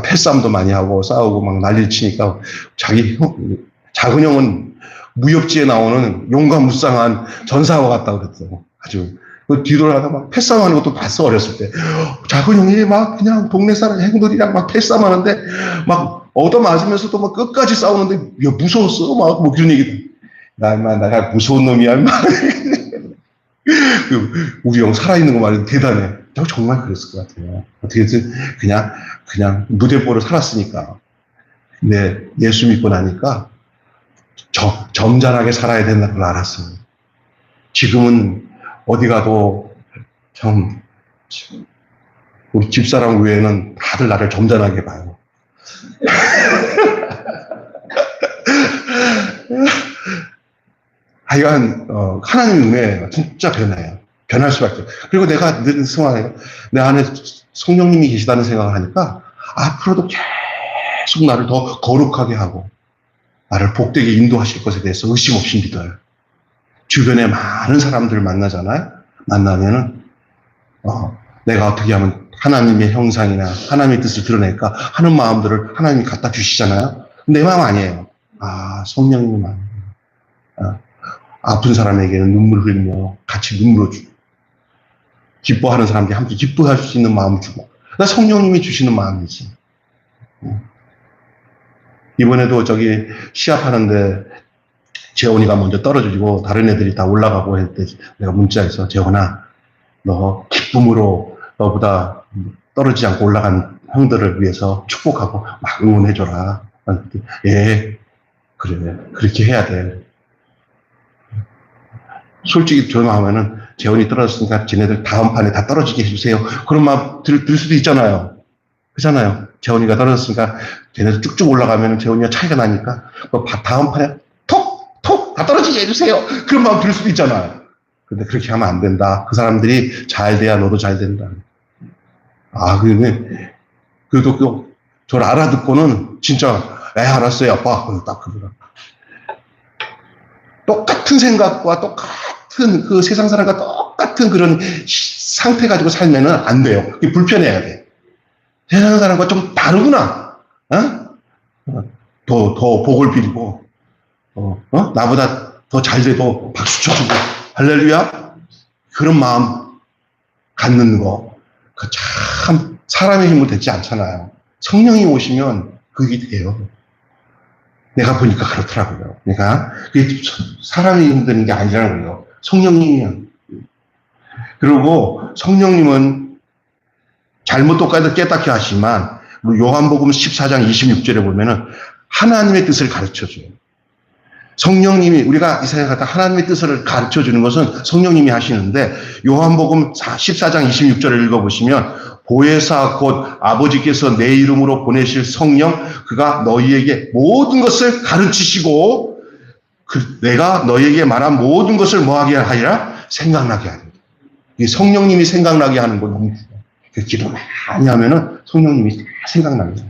패싸움도 많이 하고 싸우고 막 난리를 치니까 작은 형은 무협지에 나오는 용감무쌍한 전사와 같다고 그랬어요. 아주 그 뒤돌아가다 막 패싸움하는 것도 봤어. 어렸을 때 작은 형이 막 그냥 동네 사람 행돌이랑 막 패싸움하는데 막 얻어맞으면서도 막 끝까지 싸우는데 야, 무서웠어. 막 뭐 그런 얘기. 내가 무서운 놈이야. 우리 형 살아있는 거 말해도 대단해. 정말 그랬을 것 같아요. 어떻게든 그냥 무대뽀로 살았으니까. 근데 예수 믿고 나니까 점잖하게 살아야 된다는 걸 알았어요. 지금은 어디 가도 우리 집사람 외에는 다들 나를 점잖하게 봐요. 하여간 하나님 은혜예요. 진짜 변해요. 변할 수밖에. 그리고 내가 늘 생각해요. 내 안에 성령님이 계시다는 생각을 하니까 앞으로도 계속 나를 더 거룩하게 하고 나를 복되게 인도하실 것에 대해서 의심 없이 믿어요. 주변에 많은 사람들을 만나잖아요. 만나면은 내가 어떻게 하면 하나님의 형상이나 하나님의 뜻을 드러낼까 하는 마음들을 하나님이 갖다 주시잖아요. 내 마음 아니에요. 성령님의 마음. 아픈 사람에게는 눈물 흘리며 같이 눈물을 주고 기뻐하는 사람들이 함께 기뻐할 수 있는 마음을 주고 성령님이 주시는 마음이지. 이번에도 시합하는데 재원이가 먼저 떨어지고 다른 애들이 다 올라가고 할 때 내가 문자에서 재원아 너 기쁨으로 너보다 떨어지지 않고 올라간 형들을 위해서 축복하고 막 응원해줘라. 예 그래 그렇게 해야 돼. 솔직히 전화하면은 재원이 떨어졌으니까 쟤네들 다음 판에 다 떨어지게 해주세요. 그런 마음 들 수도 있잖아요. 그렇잖아요. 재원이가 떨어졌으니까 쟤네들 쭉쭉 올라가면 재원이가 차이가 나니까 다음 판에 톡 다 떨어지게 해주세요. 그런 마음 들 수도 있잖아요. 근데 그렇게 하면 안 된다. 그 사람들이 잘 돼야 너도 잘 된다. 그래도 저를 알아듣고는 진짜 알았어요 아빠. 딱 그러더라. 똑같은 생각과 똑같은 그 세상 사람과 똑같은 그런 상태 가지고 살면은 안 돼요. 그게 불편해야 돼. 세상 사람과 좀 다르구나. 더 복을 빌고, 나보다 더 잘 돼도 박수 쳐주고, 할렐루야. 그런 마음 갖는 거, 그 참 사람의 힘으로 되지 않잖아요. 성령이 오시면 그게 돼요. 내가 보니까 그렇더라고요. 그러니까 그게 사람이 힘드는 게 아니라고요. 성령님이요. 그리고 성령님은 잘못 깨닫게 하시지만 요한복음 14장 26절에 보면은 하나님의 뜻을 가르쳐줘요. 성령님이 우리가 이사야 같은 하나님의 뜻을 가르쳐주는 것은 성령님이 하시는데 요한복음 14장 26절을 읽어보시면 보혜사 곧 아버지께서 내 이름으로 보내실 성령 그가 너희에게 모든 것을 가르치시고 내가 너희에게 말한 모든 것을 뭐하게 하리라? 생각나게 하리라. 이 성령님이 생각나게 하는 거 너무 중요해요. 그 기도 많이 하면은 성령님이 생각나게 하죠.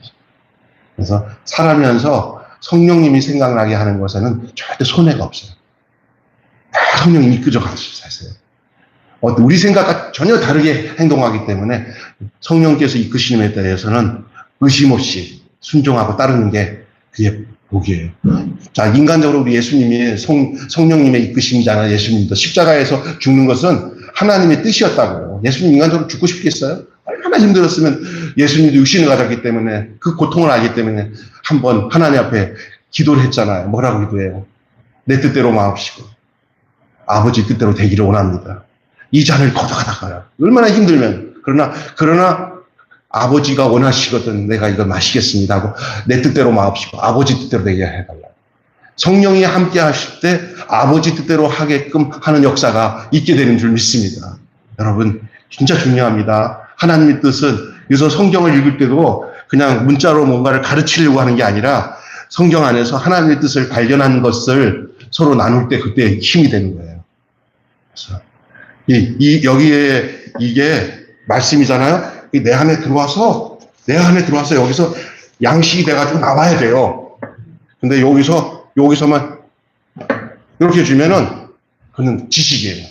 그래서 살아면서 성령님이 생각나게 하는 것에는 절대 손해가 없어요. 다 성령님이 이끌어 가시세요. 우리 생각과 전혀 다르게 행동하기 때문에 성령께서 이끄시는 데 대해서는 의심 없이 순종하고 따르는 게 그게 복이에요. 자, 인간적으로 우리 예수님이 성령님의 이끄심이잖아요. 예수님도 십자가에서 죽는 것은 하나님의 뜻이었다고요. 예수님 인간적으로 죽고 싶겠어요? 얼마나 힘들었으면 예수님도 육신을 가졌기 때문에 그 고통을 알기 때문에 한번 하나님 앞에 기도를 했잖아요. 뭐라고 기도해요? 내 뜻대로 마옵시고 아버지 뜻대로 되기를 원합니다. 이 잔을 걷어가다가요. 얼마나 힘들면 그러나 아버지가 원하시거든 내가 이걸 마시겠습니다 하고 내 뜻대로 마옵시고 아버지 뜻대로 되게 해달라. 성령이 함께 하실 때 아버지 뜻대로 하게끔 하는 역사가 있게 되는 줄 믿습니다. 여러분 진짜 중요합니다. 하나님의 뜻은 그래서 성경을 읽을 때도 그냥 문자로 뭔가를 가르치려고 하는 게 아니라 성경 안에서 하나님의 뜻을 발견하는 것을 서로 나눌 때 그때 힘이 되는 거예요. 그래서 여기에 이게 말씀이잖아요. 내 안에 들어와서 여기서 양식이 돼가지고 나와야 돼요. 근데 여기서만 이렇게 주면은 그는 지식이에요.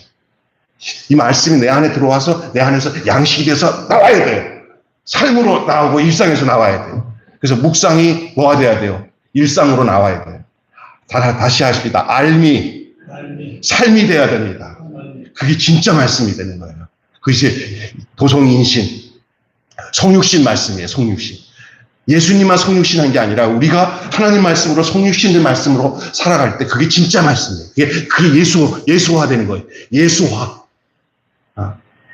이 말씀이 내 안에 들어와서 내 안에서 양식이 돼서 나와야 돼요. 삶으로 나오고 일상에서 나와야 돼요. 그래서 묵상이 뭐가 돼야 돼요? 일상으로 나와야 돼요. 다시 하십니다. 삶이 돼야 됩니다. 그게 진짜 말씀이 되는 거예요. 그것이 도성인신, 성육신 말씀이에요. 성육신. 예수님만 성육신한 게 아니라 우리가 하나님 말씀으로 성육신의 말씀으로 살아갈 때 그게 진짜 말씀이에요. 그게 예수화되는 거예요. 예수화.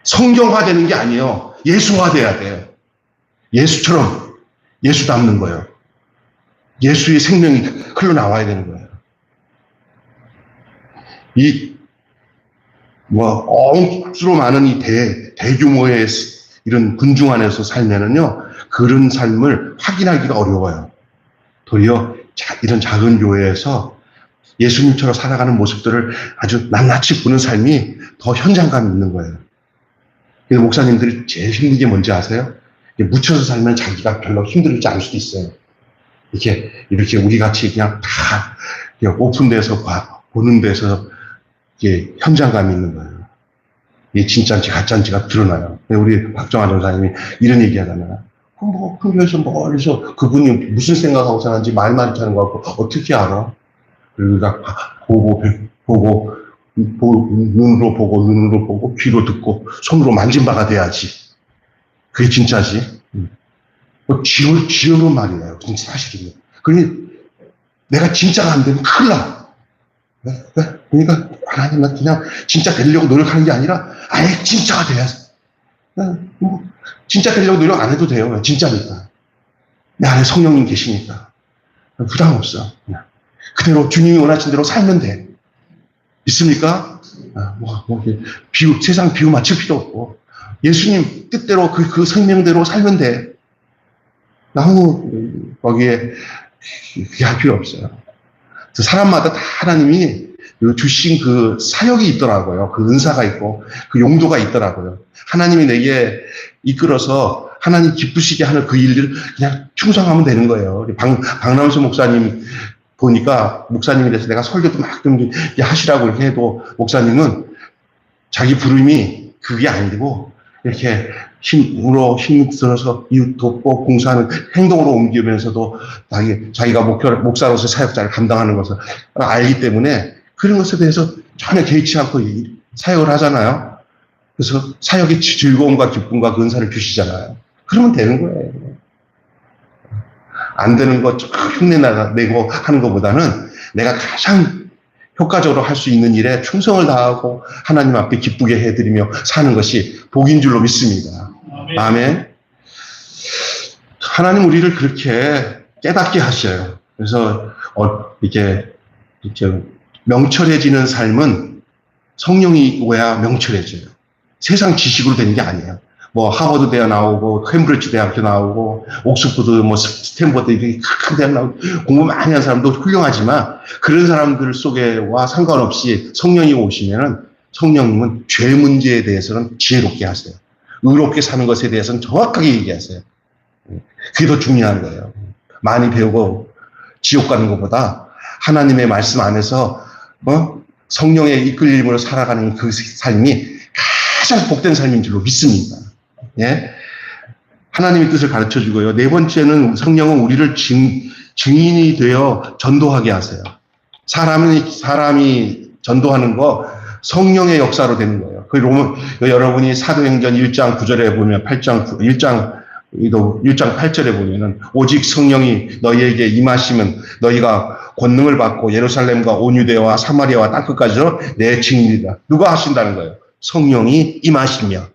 성경화되는 게 아니에요. 예수화돼야 돼요. 예수처럼 예수 닮는 거예요. 예수의 생명이 흘러나와야 되는 거예요. 억수로 많은 이 대규모의 이런 군중 안에서 살면은요, 그런 삶을 확인하기가 어려워요. 도리어 이런 작은 교회에서 예수님처럼 살아가는 모습들을 아주 낱낱이 보는 삶이 더 현장감이 있는 거예요. 그래서 목사님들이 제일 힘든 게 뭔지 아세요? 묻혀서 살면 자기가 별로 힘들지 않을 수도 있어요. 이렇게 우리 같이 그냥 다 오픈돼서 보는 데서 현장감이 있는 거예요. 이게 진짜인지 가짜인지가 드러나요. 우리 박정환 전사님이 이런 얘기 하잖아요. 큰 교회에서 멀리서 그분이 무슨 생각하고 사는지 말만 이렇게 하는 거 같고 어떻게 알아? 그리고 우리가 보고, 눈으로 보고, 귀로 듣고, 손으로 만진 바가 돼야지. 그게 진짜지. 지어놓은 말이에요. 진짜 사실이에요. 그러니 내가 진짜가 안 되면 큰일 나. 그러니까 하나님은 그냥 진짜 되려고 노력하는 게 아니라 아예 진짜가 돼야지. 진짜 되려고 노력 안 해도 돼요. 진짜니까. 내 안에 성령님 계시니까. 부담 없어. 그냥. 그대로 주님이 원하신 대로 살면 돼. 있습니까? 세상 비유 맞출 필요 없고. 예수님 뜻대로 그 생명대로 살면 돼. 너무 거기에 그게 할 필요 없어요. 사람마다 다 하나님이 주신 그 사역이 있더라고요. 그 은사가 있고 그 용도가 있더라고요. 하나님이 내게 이끌어서 하나님 기쁘시게 하는 그 일을 그냥 충성하면 되는 거예요. 박남수 목사님 보니까 목사님에 대해서 내가 설교도 막 좀 하시라고 이렇게 해도 목사님은 자기 부름이 그게 아니고 이렇게 힘들어서 이웃 돕고 공사하는 행동으로 옮기면서도 자기가 목사로서 사역자를 감당하는 것을 알기 때문에 그런 것에 대해서 전혀 개의치 않고 사역을 하잖아요. 그래서 사역의 즐거움과 기쁨과 그 은사를 주시잖아요. 그러면 되는 거예요. 안 되는 거 흉내내고 하는 것보다는 내가 가장 효과적으로 할 수 있는 일에 충성을 다하고 하나님 앞에 기쁘게 해드리며 사는 것이 복인 줄로 믿습니다. 아멘. 하나님 우리를 그렇게 깨닫게 하셔요. 그래서 이렇게 명철해지는 삶은 성령이 오야 명철해져요. 세상 지식으로 되는 게 아니에요. 뭐 하버드 대학 나오고 캠브리지 대학교 나오고 옥스퍼드 뭐 스탠퍼드 이렇게 큰 대학 나오고 공부 많이 한 사람도 훌륭하지만 그런 사람들 속에와 상관없이 성령이 오시면은 성령님은 죄 문제에 대해서는 지혜롭게 하세요. 의롭게 사는 것에 대해서는 정확하게 얘기하세요. 그게 더 중요한 거예요. 많이 배우고 지옥 가는 것보다 하나님의 말씀 안에서 성령의 이끌림으로 살아가는 그 삶이 가장 복된 삶인 줄로 믿습니다. 예? 하나님의 뜻을 가르쳐 주고요. 네 번째는 성령은 우리를 증인이 되어 전도하게 하세요. 사람이 전도하는 거 성령의 역사로 되는 거예요. 여러분이 사도행전 1장 9절에 보면 1장 8절에 보면은 오직 성령이 너희에게 임하시면 너희가 권능을 받고 예루살렘과 온 유대와 사마리아와 땅끝까지로 내 증인이다. 누가 하신다는 거예요? 성령이 임하시며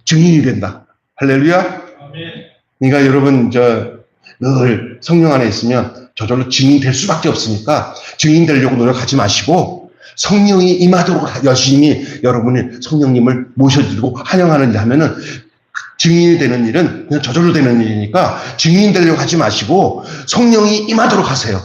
증인이 된다. 할렐루야. 그러니까 여러분 늘 성령 안에 있으면 저절로 증인 될 수밖에 없으니까 증인 되려고 노력하지 마시고 성령이 임하도록 열심히 여러분이 성령님을 모셔드리고 환영하는 일 하면은 증인이 되는 일은 그냥 저절로 되는 일이니까 증인 되려고 하지 마시고 성령이 임하도록 하세요.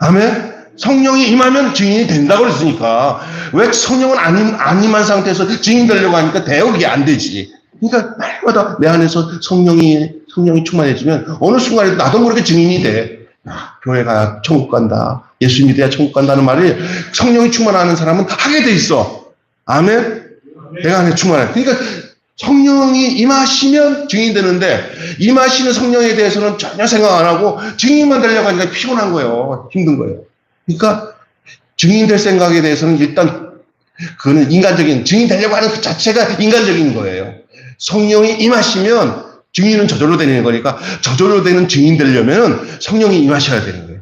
아멘. 성령이 임하면 증인이 된다고 그랬으니까 왜 성령은 안 임한 상태에서 증인 되려고 하니까 대역이 안 되지. 그러니까 날마다 내 안에서 성령이 충만해지면 어느 순간에도 나도 모르게 증인이 돼. 교회 가야 천국 간다. 예수 믿어야 천국 간다는 말이 성령이 충만하는 사람은 하게 돼 있어. 아멘. 내가 안에 충만해. 그러니까 성령이 임하시면 증인이 되는데 임하시는 성령에 대해서는 전혀 생각 안 하고 증인만 되려고 하니까 피곤한 거예요. 힘든 거예요. 그러니까 증인 될 생각에 대해서는 일단 그거는 인간적인 증인 되려고 하는 그 자체가 인간적인 거예요. 성령이 임하시면 증인은 저절로 되는 거니까 저절로 되는 증인 되려면 성령이 임하셔야 되는 거예요.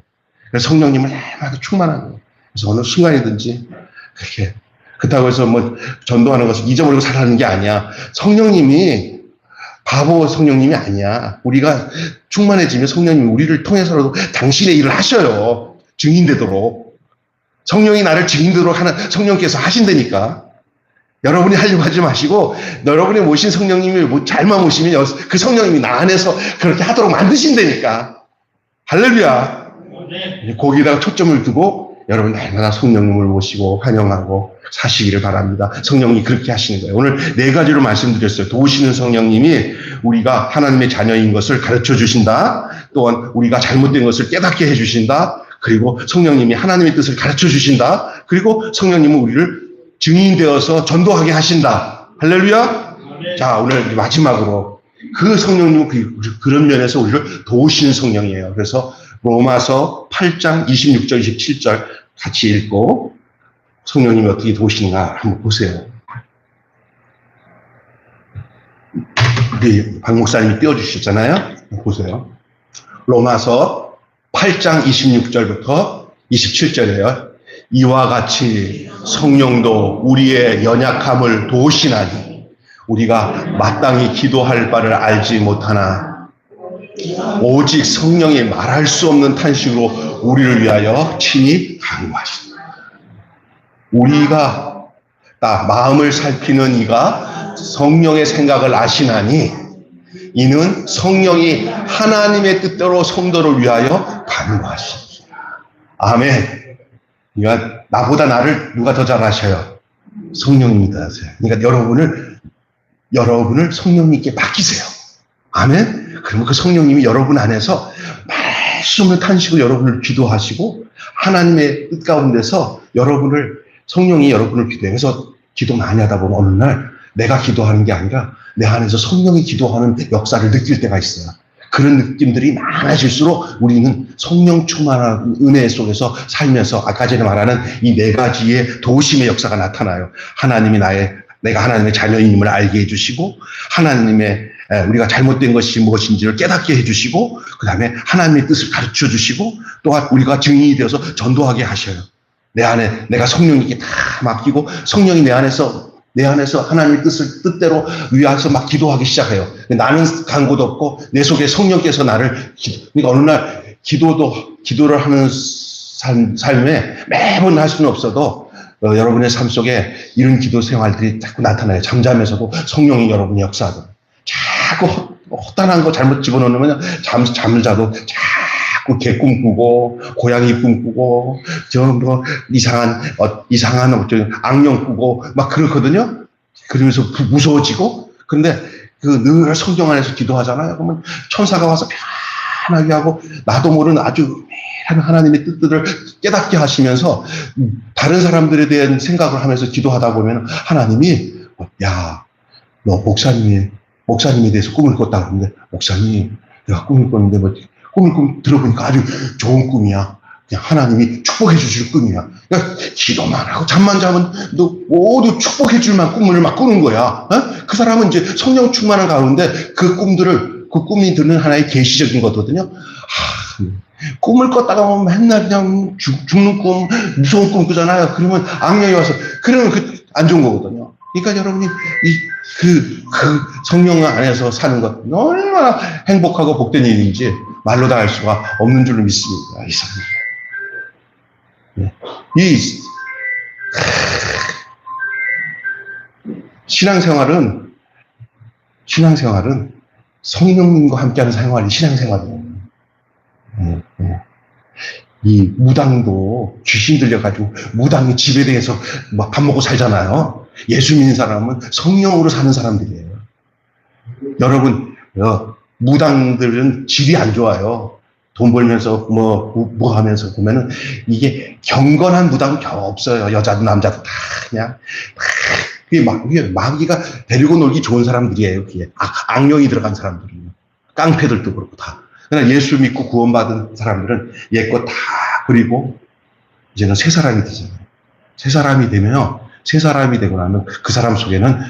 그래서 성령님을 날마다 충만한 거예요. 그래서 어느 순간이든지 그렇게 그렇다고 해서 뭐 전도하는 것을 잊어버리고 살아가는 게 아니야. 성령님이 바보 성령님이 아니야. 우리가 충만해지면 성령님이 우리를 통해서라도 당신의 일을 하셔요. 증인되도록. 성령이 나를 증인되도록 하는 성령께서 하신다니까. 여러분이 하려고 하지 마시고 여러분이 모신 성령님이 잘만 모시면 그 성령님이 나 안에서 그렇게 하도록 만드신다니까. 할렐루야. 거기다가 초점을 두고 여러분 날마다 성령님을 모시고 환영하고 사시기를 바랍니다. 성령님이 그렇게 하시는 거예요. 오늘 네 가지로 말씀드렸어요. 도우시는 성령님이 우리가 하나님의 자녀인 것을 가르쳐 주신다. 또한 우리가 잘못된 것을 깨닫게 해주신다. 그리고 성령님이 하나님의 뜻을 가르쳐 주신다. 그리고 성령님은 우리를 증인되어서 전도하게 하신다. 할렐루야. 자, 오늘 마지막으로 그 성령님은 그런 면에서 우리를 도우시는 성령이에요. 그래서 로마서 8장 26절 27절 같이 읽고 성령님이 어떻게 도우시는가 한번 보세요. 우리 박 목사님이 띄워주셨잖아요. 보세요. 로마서 8장 26절부터 27절이에요. 이와 같이 성령도 우리의 연약함을 도우시나니 우리가 마땅히 기도할 바를 알지 못하나 오직 성령이 말할 수 없는 탄식으로 우리를 위하여 친히 간구하신다. 우리가 마음을 살피는 이가 성령의 생각을 아시나니 이는 성령이 하나님의 뜻대로 성도를 위하여 간구하시니라. 아멘. 그러니까 나보다 나를 누가 더 잘 아셔요? 성령님이 더 아세요. 그러니까 여러분을 성령님께 맡기세요. 아멘. 그러면 그 성령님이 여러분 안에서 말할 수 없는 탄식으로 여러분을 기도하시고 하나님의 뜻 가운데서 성령이 여러분을 기도해요. 그래서 기도 많이 하다 보면 어느 날 내가 기도하는 게 아니라 내 안에서 성령이 기도하는 역사를 느낄 때가 있어요. 그런 느낌들이 많아질수록 우리는 성령 충만한 은혜 속에서 살면서 아까 전에 말하는 이 네 가지의 도우심의 역사가 나타나요. 하나님이 내가 하나님의 자녀임을 알게 해주시고, 하나님의 우리가 잘못된 것이 무엇인지를 깨닫게 해주시고, 그 다음에 하나님의 뜻을 가르쳐 주시고, 또한 우리가 증인이 되어서 전도하게 하셔요. 내 안에 내가 성령님께 다 맡기고, 성령이 내 안에서 하나님의 뜻대로 위하여서 막 기도하기 시작해요. 나는 간고도 없고 내 속에 성령께서 그러니까 어느 날 기도를 하는 삶에 매번 할 수는 없어도 여러분의 삶 속에 이런 기도 생활들이 자꾸 나타나요. 잠자면서도 성령이 여러분이 역사하고, 자꾸 허탄한 거 잘못 집어넣으면 잠을 자도 자꾸 개 꿈꾸고 고양이 꿈꾸고 뭐 이상한 악령 꾸고 막 그렇거든요. 그러면서 무서워지고. 그런데 늘 성경 안에서 기도하잖아요. 그러면 천사가 와서 편하게 하고 나도 모르는 아주 하나님의 뜻들을 깨닫게 하시면서 다른 사람들에 대한 생각을 하면서 기도하다 보면 하나님이 야, 너 목사님에 대해서 꿈을 꿨다 그러는데, 목사님 내가 꿈을 꿨는데 뭐 꿈을 들어보니까 아주 좋은 꿈이야. 그냥 하나님이 축복해 주실 꿈이야. 그러니까 기도만 하고 잠만 자면 너 모두 축복해 줄 만한 꿈을 막 꾸는 거야. 어? 그 사람은 이제 성령 충만한 가운데 그 꿈이 드는 하나의 계시적인 거거든요. 꿈을 꿨다가 보면 맨날 그냥 죽는 꿈, 무서운 꿈 꾸잖아요. 그러면 악령이 와서, 그러면 안 좋은 거거든요. 그러니까 여러분이 그 성령 안에서 사는 것 얼마나 행복하고 복된 일인지 말로 다 할 수가 없는 줄로 믿습니다. 이 신앙생활은 성령님과 함께하는 생활이 신앙생활이에요. 이 무당도 귀신 들려가지고 무당이 집에 대해서 막 밥 먹고 살잖아요. 예수 믿는 사람은 성령으로 사는 사람들이에요. 여러분, 무당들은 질이 안 좋아요. 돈 벌면서 뭐 하면서 보면은 이게 경건한 무당은 겨우 없어요. 여자도 남자도 다 그냥 마귀가 데리고 놀기 좋은 사람들이에요. 그게 악령이 들어간 사람들이에요. 깡패들도 그렇고 다. 그러나 예수 믿고 구원받은 사람들은 옛것 다 버리고 이제는 새 사람이 되잖아요. 새 사람이 되고 나면 그 사람 속에는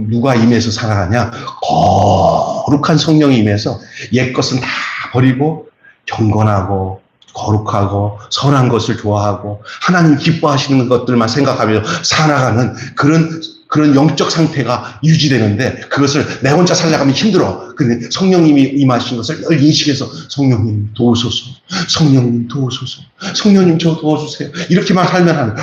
누가 임해서 살아가냐? 거룩한 성령이 임해서 옛것은 다 버리고 경건하고 거룩하고 선한 것을 좋아하고 하나님 기뻐하시는 것들만 생각하며 살아가는 그런 영적 상태가 유지되는데, 그것을 내 혼자 살아가면 힘들어. 근데 성령님이 임하신 것을 늘 인식해서 성령님 도우소서, 성령님 도우소서, 성령님 저 도와주세요. 이렇게만 살면 하면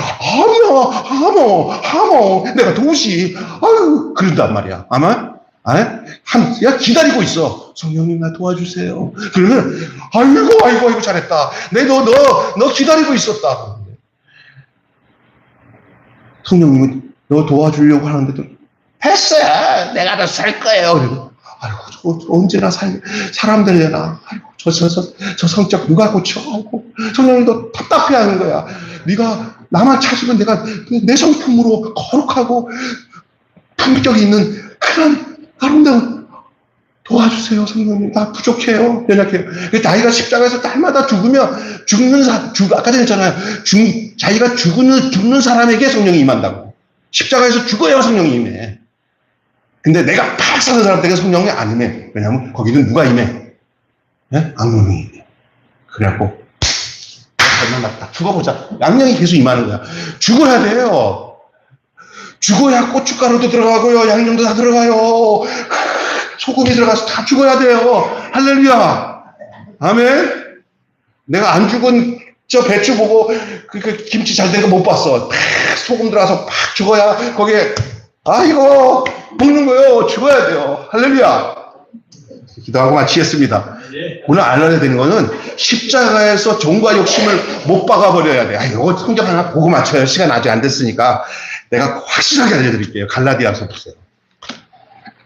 하모 내가 도우시 아유 그런단 말이야. 아마 야 기다리고 있어. 성령님 나 도와주세요. 그러면 아이고 잘했다. 너 기다리고 있었다. 성령님은 너 도와주려고 하는데도 했어요. 내가 더 살 거예요. 그리고 아이고 언제나 사람들 내나 아이고 저 성격 누가 고쳐? 아이고 성령님도 답답해하는 거야. 네가 나만 찾으면 내가 내 성품으로 거룩하고 품격이 있는 그런 아름다운 도와주세요. 성령님 나 부족해요. 연약해요. 자기가 십자가에서 날마다 죽으면 아까 전에 했잖아요. 자기가 죽는 사람에게 성령이 임한다고. 십자가에서 죽어야 성령이 임해. 근데 내가 팍 사는 사람에게 성령이 안 임해. 왜냐하면 거기는 누가 임해? 네? 악령이 임해. 그래갖고 맞다. 죽어보자. 악령이 계속 임하는 거야. 죽어야 돼요. 죽어야 고춧가루도 들어가고요. 양념도 다 들어가요. 소금이 들어가서 다 죽어야 돼요. 할렐루야. 아멘. 내가 안 죽은 저 배추 보고 그 김치 잘 된 거 못 봤어. 소금 들어가서 팍 죽어야 거기에 이거 먹는 거요. 죽어야 돼요. 할렐루야. 기도하고 마치겠습니다. 오늘 알아야 되는 거는 십자가에서 정과 욕심을 못 박아버려야 돼. 이거 성경 하나 보고 맞춰요. 시간 아직 안 됐으니까 내가 확실하게 알려드릴게요. 갈라디아서 보세요.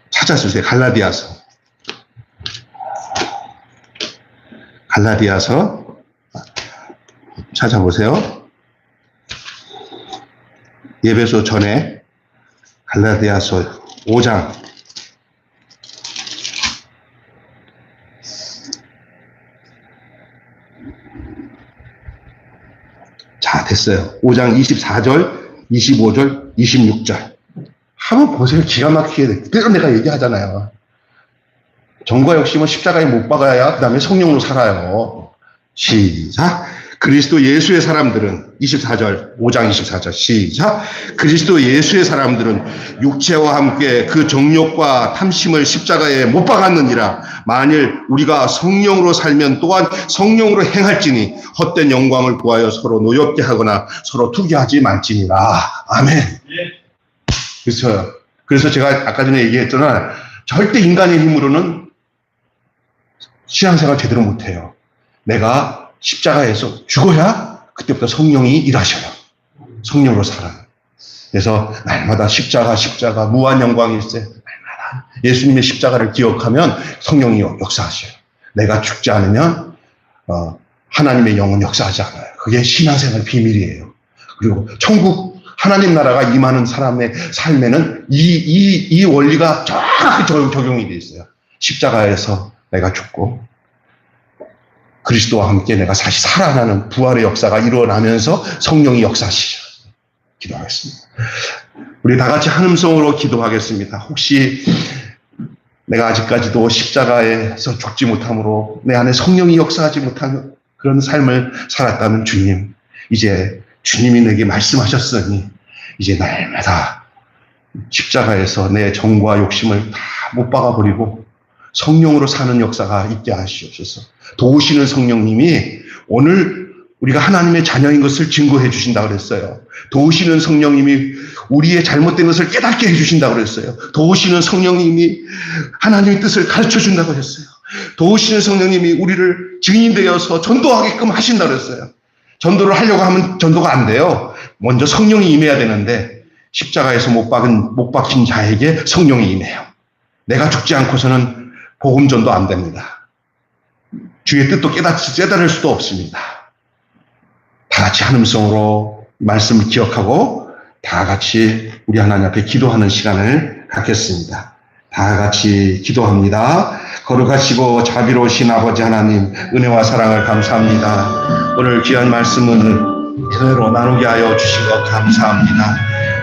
찾아주세요. 갈라디아서 찾아보세요. 예배소 전에 갈라디아서 5장 자, 됐어요. 5장 24절, 25절, 26절. 한번 보세요. 기가 막히게 돼. 그래서 내가 얘기하잖아요. 정과 욕심은 십자가에 못 박아야 그 다음에 성령으로 살아요. 시작. 그리스도 예수의 사람들은 24절, 5장 24절 시작. 그리스도 예수의 사람들은 육체와 함께 그 정욕과 탐심을 십자가에 못 박았느니라. 만일 우리가 성령으로 살면 또한 성령으로 행할지니 헛된 영광을 구하여 서로 노엽게 하거나 서로 투기하지 말지니라. 아멘. 그래서 제가 아까 전에 얘기했잖아. 절대 인간의 힘으로는 신앙생활 제대로 못해요. 내가 십자가에서 죽어야 그때부터 성령이 일하셔요. 성령으로 살아요. 그래서 날마다 십자가 무한 영광일세. 날마다 예수님의 십자가를 기억하면 성령이 역사하셔요. 내가 죽지 않으면 하나님의 영은 역사하지 않아요. 그게 신앙생활 비밀이에요. 그리고 천국 하나님 나라가 임하는 사람의 삶에는 이 원리가 정확히 적용이 되어 있어요. 십자가에서 내가 죽고 그리스도와 함께 내가 다시 살아나는 부활의 역사가 일어나면서 성령이 역사하시죠. 기도하겠습니다. 우리 다 같이 한 음성으로 기도하겠습니다. 혹시 내가 아직까지도 십자가에서 죽지 못함으로 내 안에 성령이 역사하지 못한 그런 삶을 살았다면 주님, 이제 주님이 내게 말씀하셨으니 이제 날마다 십자가에서 내 정과 욕심을 다 못 박아버리고 성령으로 사는 역사가 있게 하시옵소서. 도우시는 성령님이 오늘 우리가 하나님의 자녀인 것을 증거해 주신다고 그랬어요. 도우시는 성령님이 우리의 잘못된 것을 깨닫게 해주신다고 그랬어요. 도우시는 성령님이 하나님의 뜻을 가르쳐 준다고 그랬어요. 도우시는 성령님이 우리를 증인되어서 전도하게끔 하신다고 그랬어요. 전도를 하려고 하면 전도가 안 돼요. 먼저 성령이 임해야 되는데 십자가에서 못 박힌 자에게 성령이 임해요. 내가 죽지 않고서는 복음 전도 안 됩니다. 주의 뜻도 깨달을 수도 없습니다. 다 같이 한 음성으로 말씀을 기억하고 다 같이 우리 하나님 앞에 기도하는 시간을 갖겠습니다. 다 같이 기도합니다. 거룩하시고 자비로우신 아버지 하나님, 은혜와 사랑을 감사합니다. 오늘 귀한 말씀을 그대로 나누게 하여 주신 것 감사합니다.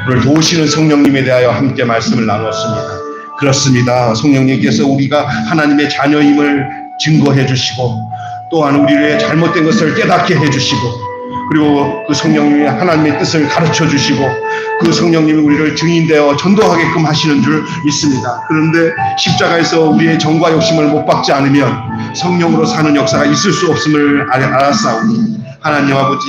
오늘 도우시는 성령님에 대하여 함께 말씀을 나눴습니다. 그렇습니다. 성령님께서 우리가 하나님의 자녀임을 증거해 주시고 또한 우리의 잘못된 것을 깨닫게 해 주시고 그리고 그 성령님이 하나님의 뜻을 가르쳐 주시고 그 성령님이 우리를 증인되어 전도하게끔 하시는 줄 믿습니다. 그런데 십자가에서 우리의 정과 욕심을 못 박지 않으면 성령으로 사는 역사가 있을 수 없음을 알았사오니 하나님 아버지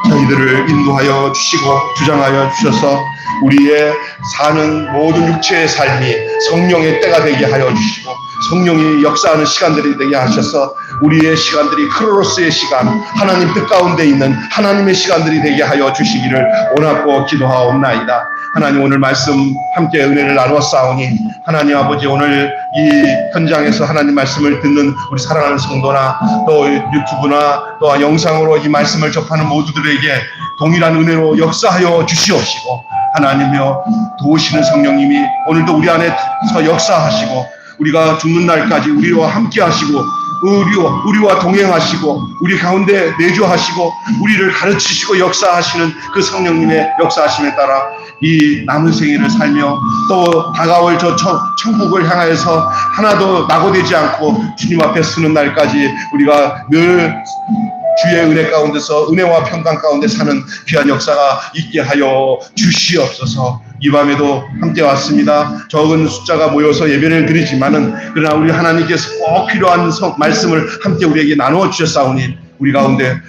저희들을 인도하여 주시고 주장하여 주셔서 우리의 사는 모든 육체의 삶이 성령의 때가 되게 하여 주시고 성령이 역사하는 시간들이 되게 하셔서 우리의 시간들이 크로노스의 시간, 하나님 뜻 가운데 있는 하나님의 시간들이 되게 하여 주시기를 원하고 기도하옵나이다. 하나님 오늘 말씀 함께 은혜를 나누었사오니 하나님 아버지 오늘 이 현장에서 하나님 말씀을 듣는 우리 사랑하는 성도나 또 유튜브나 또 영상으로 이 말씀을 접하는 모두들에게 동일한 은혜로 역사하여 주시옵시고 하나님이여 도우시는 성령님이 오늘도 우리 안에서 역사하시고 우리가 죽는 날까지 우리와 함께 하시고 우리와 동행하시고 우리 가운데 내주하시고 우리를 가르치시고 역사하시는 그 성령님의 역사하심에 따라 이 남은 생애를 살며 또 다가올 저 천국을 향하여서 하나도 낙오되지 않고 주님 앞에 서는 날까지 우리가 늘 주의 은혜 가운데서 은혜와 평강 가운데 사는 귀한 역사가 있게 하여 주시옵소서. 이 밤에도 함께 왔습니다. 적은 숫자가 모여서 예배를 드리지만은 그러나 우리 하나님께서 꼭 필요한 말씀을 함께 우리에게 나누어 주셨사오니 우리 가운데